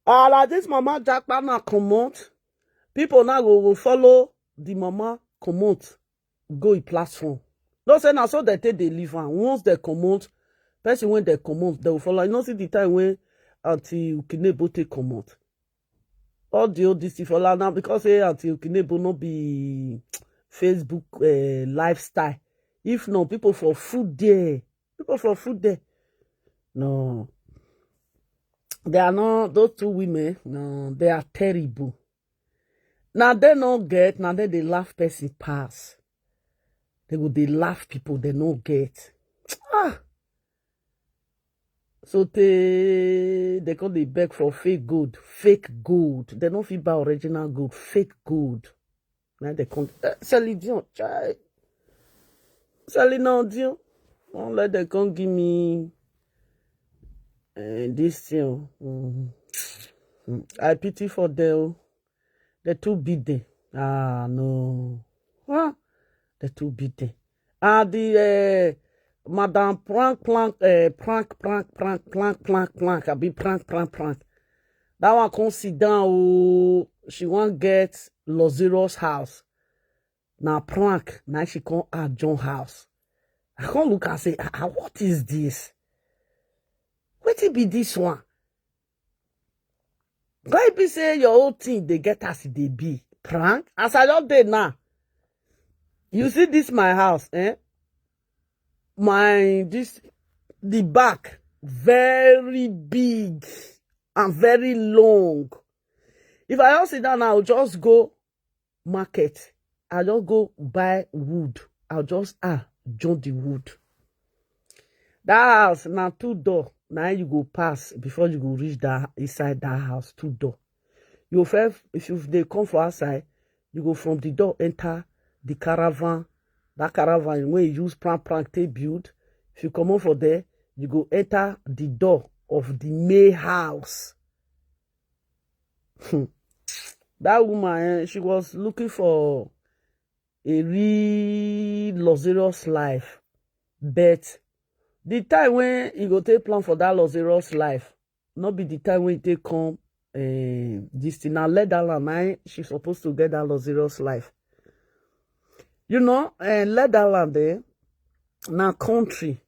Like this mama jackpa now come out. People now go follow the mama come out. Go in platform. Don't say now so they take they leave and once they come out, person when they come out, they will follow. You know see the time when Auntie Ukinebo take come out. All the old this for now because Auntie Ukinebo no be Facebook lifestyle. If no, people for food there. No. They are not those two women. No, they are terrible. Now they don't get, now they laugh person pass. They laugh people, they don't get. So they call the beg for fake gold. They don't feel about original gold, fake gold. Now they come. Sally Dion, child. Sally no Dion. Don't let them come give me this thing. I pity for them. They're too busy. No. They're too busy. The Madame prank. I be prank. That one come sit down. She won't get Lozero's house. Now prank. Now she come at John house. I can't look and say, what is this? What it be this one? Why be say your whole thing they get as they be prank? As I just did now. You see this my house, the back very big and very long. If I just sit down, I'll just go market. I'll just go buy wood. I'll just join the wood. That house now 2 door. Now you go pass before you go reach that inside that house 2 door. You first, if they come for outside, you go from the door enter the caravan. That caravan when you use prank take build. If you come on for there, you go enter the door of the May house. That woman, she was looking for a real luxurious life. But the time when you go take plan for that luxurious life, not be the time when you take come this thing. Now Leatherland, she's supposed to get that luxurious life. You know, and Leatherland there, now country.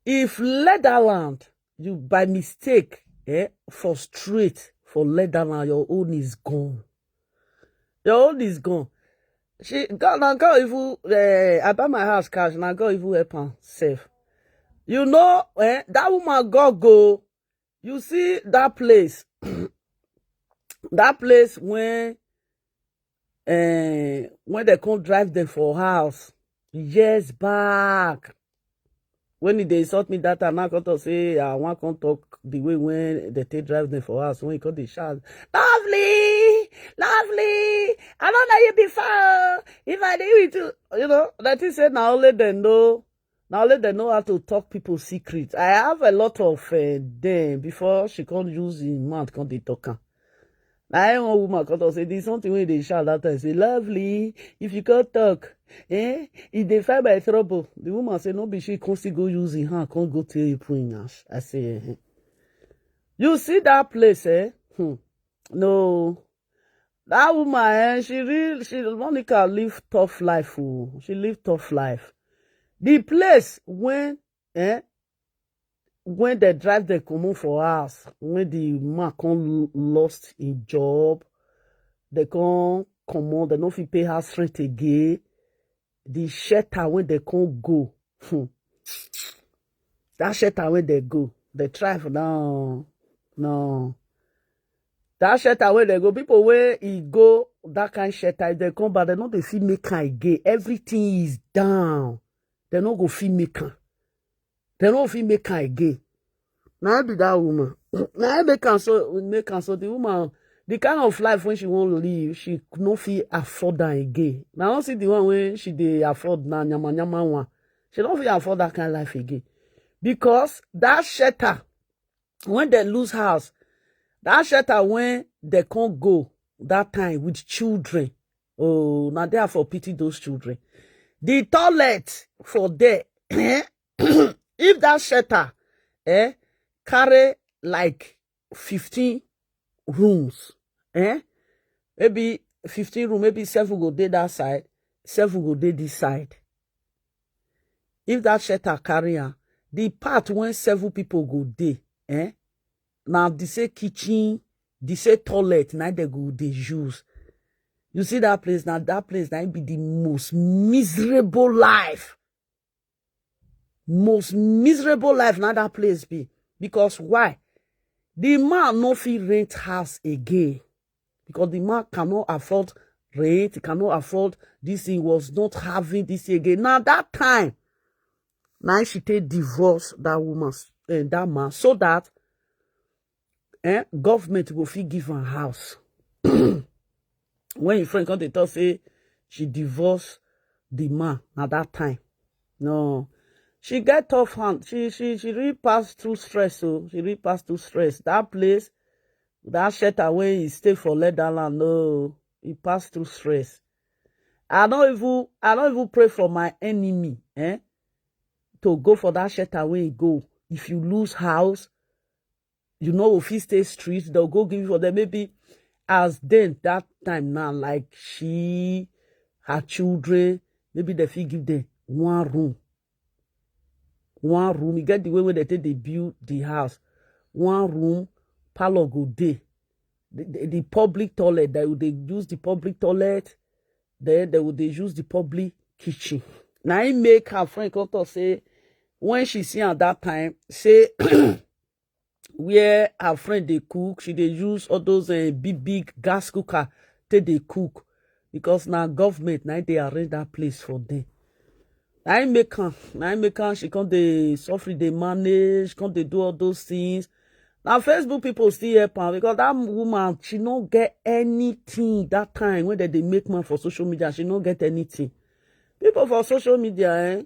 If Leatherland, you by mistake, frustrate for Leatherland, your own is gone. Your own is gone. Now go if I buy my house cash, now go if you help her save. You know, that woman go. You see that place, that place when they come drive them for house years back. When they insult me that time, I got to say I want to talk the way when they take drive them for house. When he got the shout, lovely, lovely. I don't know you before. If I do it, you know that is said now only they know. Now let them know how to talk people's secrets. I have a lot of them before she can't use in mouth, can't they talk her. Now one woman can't say there's something when they shout that time say lovely. If you can't talk, if they find by trouble, the woman say no be she can't still go use in her, can't go tell you putting I say you see that place, No. That woman, she Monica live tough life, She live tough life. The place when they drive the common for us, when the man come lost his job, they come on, they no fit pay house rent again. The shelter when they can't go, that shelter when they go, they drive no. That shelter when they go, people where he go that kind of shelter, if they come back, they know they fit make again. Everything is down. They no go fit make am. They no fit make am again. Now be that woman. Now make am so the woman, the kind of life when she won't live, she no fit afford that again. Now don't see the one when she dey afford na nyama one. She don't fit afford that kind of life again. Because that shelter, when they lose house, that shelter when they can't go that time with children. Oh, now they are for pity those children. The toilet for there, if that shelter carry like 15 rooms, maybe 15 rooms, maybe 7 go dey that side, 7 go dey this side. If that shelter carry the part when 7 people go dey, now they say kitchen, they say toilet, now they go dey use. You see that place now, that be the most miserable life. Most miserable life now that place be. Because why? The man no fit rent house again. Because the man cannot afford rent, he cannot afford this, he was not having this again. Now that time, now she take divorce that woman, that man, so that government will fit give her house. When your friend come to talk say she divorced the man at that time. No. She get tough hand. She really passed through stress. So she really passed through stress. That place, that shelter where he stay for Leatherland, no, he passed through stress. I don't even pray for my enemy, to go for that shelter where he go. If you lose house, you know if he stay street, they'll go give you for them maybe. As then that time now, like she, her children, maybe they fit give them one room. One room. You get the way when they build the house. One room, parlor go day. The public toilet, they would use the public toilet. Then they would use the public kitchen. Now I make her friend come to say, when she see at that time, say where her friend they cook, she they use all those big gas cooker till they cook, because now government now they arrange that place for them. Now I make her, she come they suffer, they manage, come they do all those things. Now Facebook people still help her because that woman, she don't get anything that time when they make man for social media, she don't get anything. People for social media,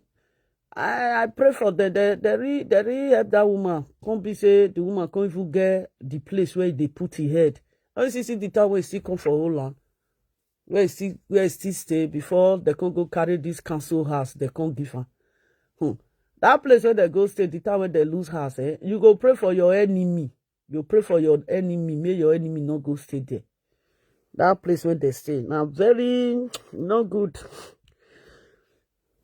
I pray for them. They really help that woman. Come be say the woman can't even get the place where they put her head. I see the time where still come for Holland. Where still stay before they can go carry this council house, they can't give her. That place where they go stay, the time when they lose house, you go pray for your enemy. You pray for your enemy, may your enemy not go stay there. That place where they stay now very not good.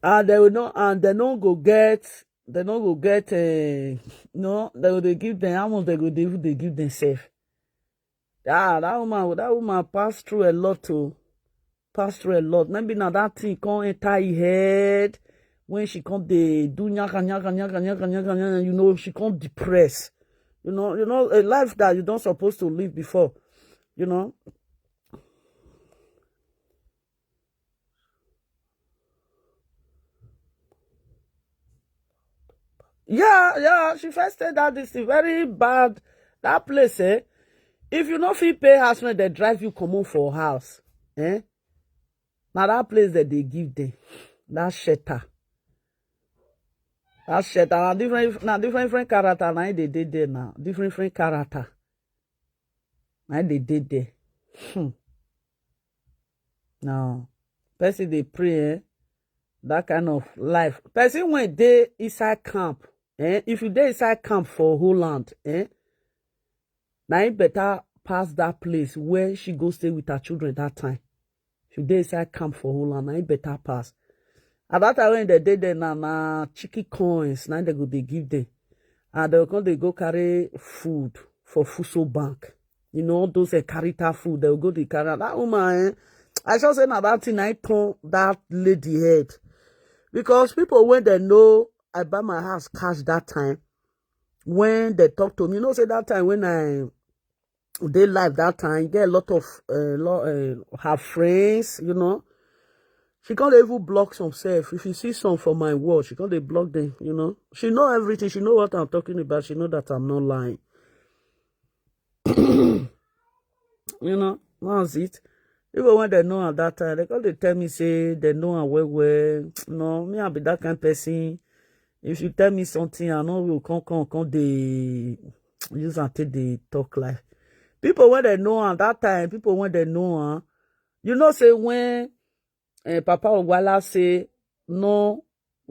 And they will not, and they not go get, they will give them how much they give themselves. That woman passed through a lot too. Passed through a lot. Maybe now that thing can't enter her head. When she can't do nyaka, you know, she can't depress. You know, a life that you don't supposed to live before. You know. Yeah, she first said that this is very bad. That place, if you not feel pay house when they drive you come on for house, Now that place that they give them, that shelter. That shelter, different character, now they did there now. Different character. Now they did there. Now, person they pray, that kind of life. Person when they inside camp, if you dey inside camp for Holland, now you better pass that place where she go stay with her children that time. If you dey inside camp for Holland, now you better pass. At that time when they did there na chicken coins, now they go they give them. And they go carry food for Fuso Bank. You know, those carita food, they will go to carry. That woman, I just say now that thing I turn that lady head. Because people, when they know I buy my house cash that time, when they talk to me, you know, say that time when they live that time, get a lot of her friends, you know. She can't even block some self. If you see some from my word, she can't block them, you know. She know everything. She know what I'm talking about. She know that I'm not lying. You know, that's it. Even when they know at that time, they tell me, say, they know I'm well. No, me, I be that kind of person. If you tell me something, I know will come, they use and take the talk life. People, when they know at that time, people, when they know, you know, say, when Papa Ogwala say, no,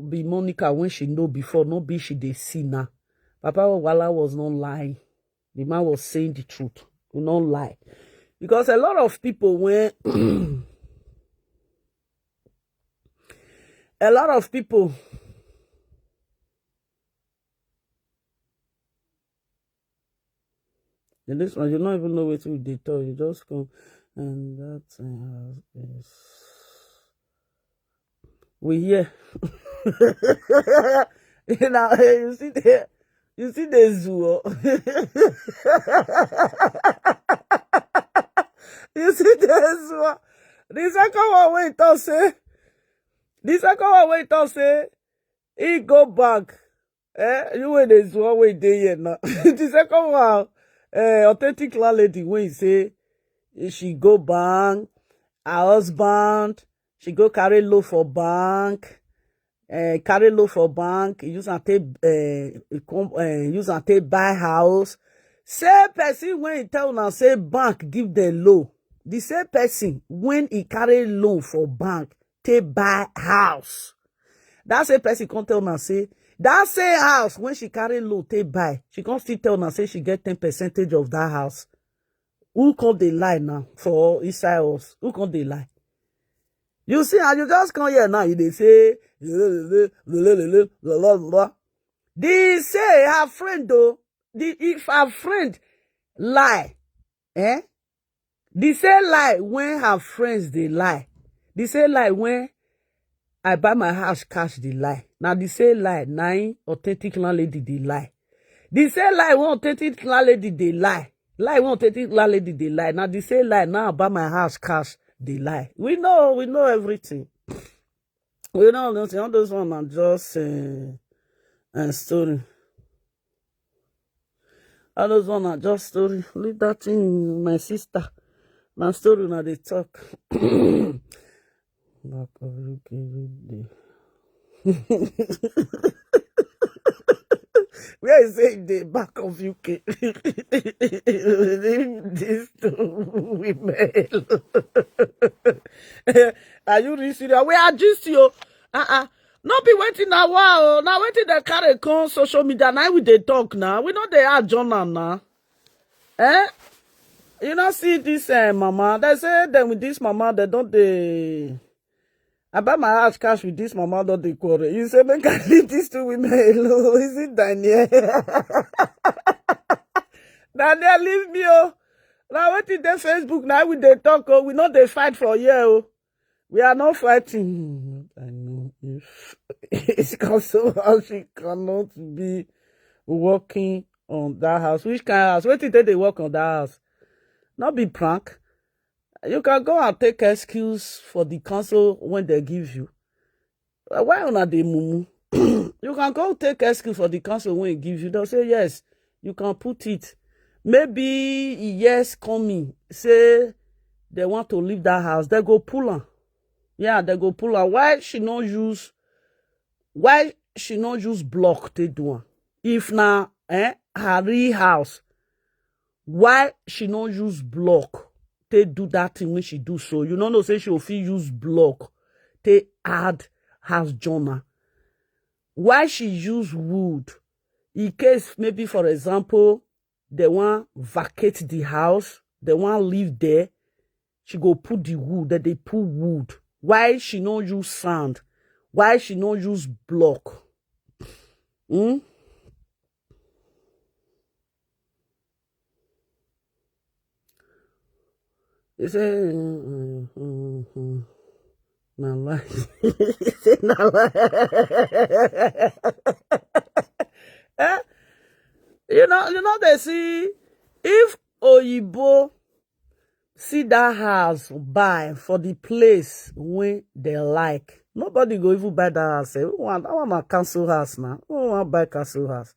be Monica, when she know before, no be she they see now. Papa Ogwala was not lying. The man was saying the truth. He not lie. Because a lot of people when a lot of people in this one, you don't even know what they tell you, just come and that is we here. You know, you see the zoo. You see this one. The second one wait and say, he go back. You wait this one wait there here now. The second one, authentic landlady when he say she go bank, her husband, she go carry loan for bank, use and take buy house. Same person when he tell now say bank give them loan. The same person when he carry loan for bank take buy house. That same person can't tell now say that same house when she carry loan take buy. She can't still tell now say she get 10% of that house. Who can't they lie now for inside us? Who can't they lie? You see, and you just come here now, they say, they say her friend though, if her friend lie, they say lie when her friends they lie. They say lie when I buy my house cash they lie. Now they say lie, nine authentic landlady they lie. They say lie when authentic landlady they lie. Lie when authentic landlady they lie. Now they say lie now I buy my house cash they lie. We know everything. We know nothing. All those ones are just a story. All those ones are just story. Leave that thing, my sister. My story now they talk. Back of UK. Where is it the back of UK? These two women. Are you really serious? We are just you. Not be waiting a while. Now waiting the carry con social media. Now we they talk now. We know they are journal now. Eh? You not see this mama. They say them with this mama, they don't they. I buy my house cash with this mama, don't they quarrel. You say, make I leave these two women alone. Is it Daniel? Daniel, leave me, oh. Now, what did they Facebook? Now we they talk, oh. We know they fight for a year, oh. We are not fighting. I know if it's so how she cannot be working on that house. Which kind of house? What did they work on that house? Not be prank. You can go and take excuse for the council when they give you. Why not the mumu? You can go take excuse for the council when it gives you. They'll say yes. You can put it. Maybe yes coming. Say they want to leave that house. They go pull her. Yeah, they go pull her. Why she not use block to do her? If na her real house, why she not use block to do that thing when she do so? You know say she will use block to add house journal. Why she use wood? In case maybe for example they want vacate the house, they want live there, she go put the wood, that they put wood. Why she no use sand? Why she no use block? They say, nah lie. He say, nah lie. You know, they see, if Oyibo see that house buy for the place where they like, nobody go even buy that house. Say, I want a council house now. I want to buy council house.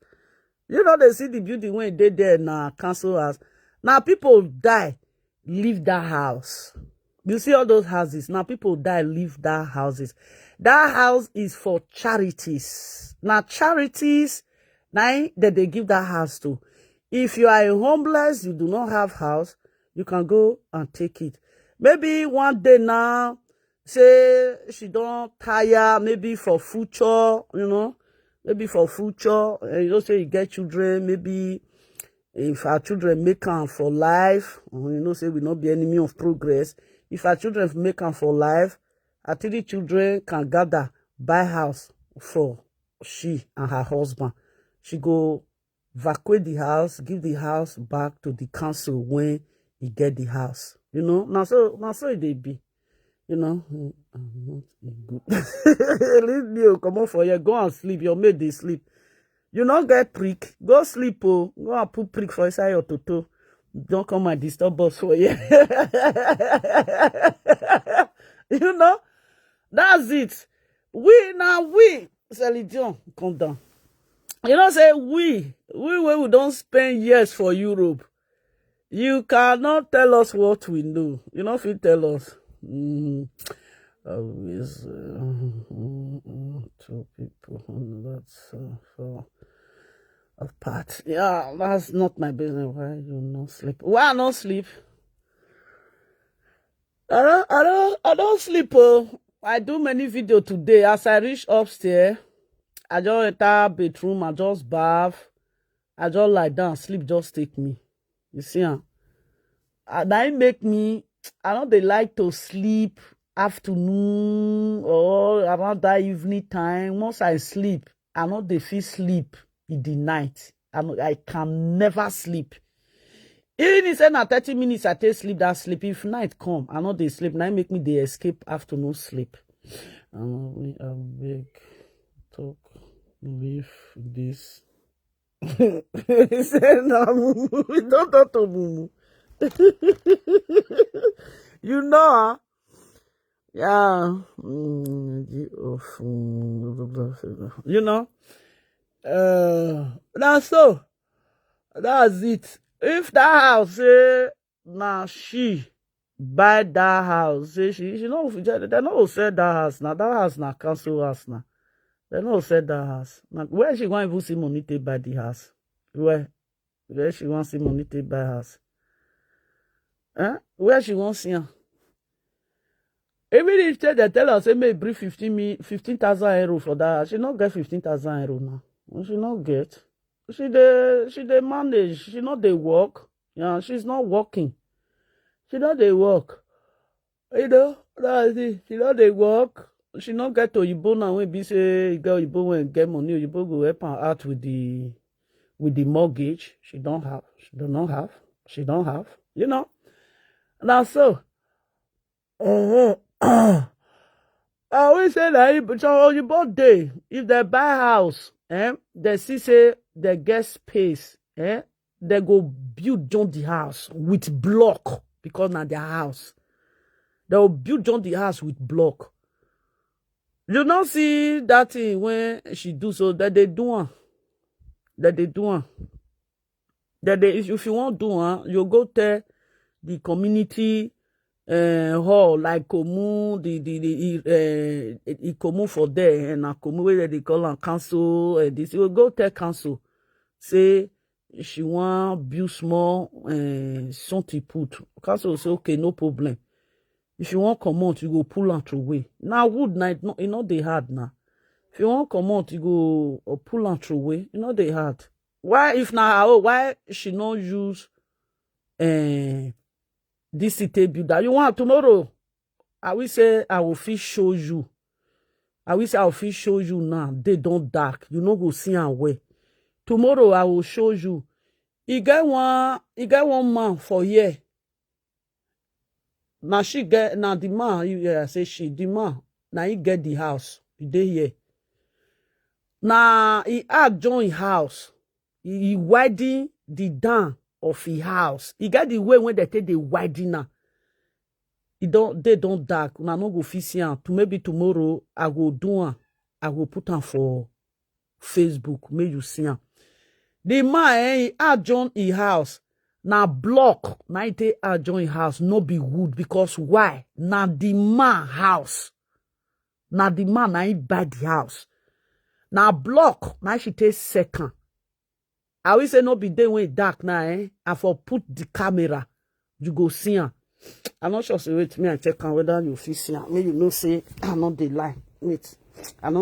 You know, they see the building when they there now, council house. Now people die, leave that house. You see all those houses. Now people die, leave that houses. That house is for charities. Now charities, now that they give that house to. If you are a homeless, you do not have house, you can go and take it. Maybe one day now, say she don't tire, maybe for future, maybe for future, say you get children, maybe if our children make am for life, say we not be enemy of progress. If our children make am for life, our 3 children can gather, buy house for she and her husband. She go vacate the house, give the house back to the council when he get the house. Now so it be. I'm not good. Leave me, come on for you. Go and sleep. Your maid they sleep. You not get prick. Go sleep, oh. Go and put prick for inside your toto. Don't come and disturb us for you. That's it. We, Selidion, come down. Say we don't spend years for Europe. You cannot tell us what we know. If you tell us. Always 2 people. That's apart. Yeah, that's not my business. Why you not sleep? Why I not sleep? I don't sleep. Oh, I do many videos today. As I reach upstairs, I just enter bedroom. I just bath. I just lie down. Sleep just take me. You see, that make me. I know they like to sleep afternoon or around that evening time. Once I sleep, I know they feel sleep in the night. I can never sleep. Even if it's 30 minutes, I take sleep, that sleep. If night come, I know they sleep. Now make me they escape afternoon sleep. We are big talk. Leave this. He said, no, we don't talk to Mumu. Yeah. That's so. That's it. If that house say now she buy that house, say she know they know sell that house now. That house now council house now. They know sell that house. Now where she want even see money to buy the house? Where she want see money to buy house? Where she want see her? Even if they tell us, say, may bring 15,000 euro for that, she not get 15,000 euro now. She not get. She dey manage. She not dey work. Yeah, she's not working. She don't dey work. You know, that's it. She don't dey work. She not get Oyibo now when be say you get Oyibo when get money. Oyibo go help her out with the mortgage. She don't have. She do not have. She don't have. You know. Now so. I always say that but Oyibo day if they buy house, they see say they get space, they go build John the house with block because now their house. They will build John the house with block. You don't see that thing when she do so that they do one. That they do one. That they if you want to do one, you go tell the community hall like Komu, the Komu for there and Komu where they call on council. This you go tell council say she want build small something put. Council say okay, no problem. If you want come out, you go pull out away. Now wood night, no, you know they hard now. If you want come out, you go pull out away. You know they hard. Why if now why she not use this city builder? You want tomorrow? I will say I will fit show you. I will say I will fit show you now. They don't dark. You know go see and way. Tomorrow I will show you. He get one man for here. Now she get now the man, I say she the man. Now he get the house. He dey here. Now he add join house. He widen the down of his house. He got the way when they take the widener. They don't dark. Now no go fit to maybe tomorrow I go do one. I go put on for Facebook. Make you see him. The man he add join his house. Now block 90 adjoin house no be wood because why? Now the man house. Now the man na he buy the house. Now block now she take second. I will say no be day when dark now I for put the camera. You go see her. I'm not sure say wait me I check on whether you fit see her. Maybe you know say I not the lie. Wait. I know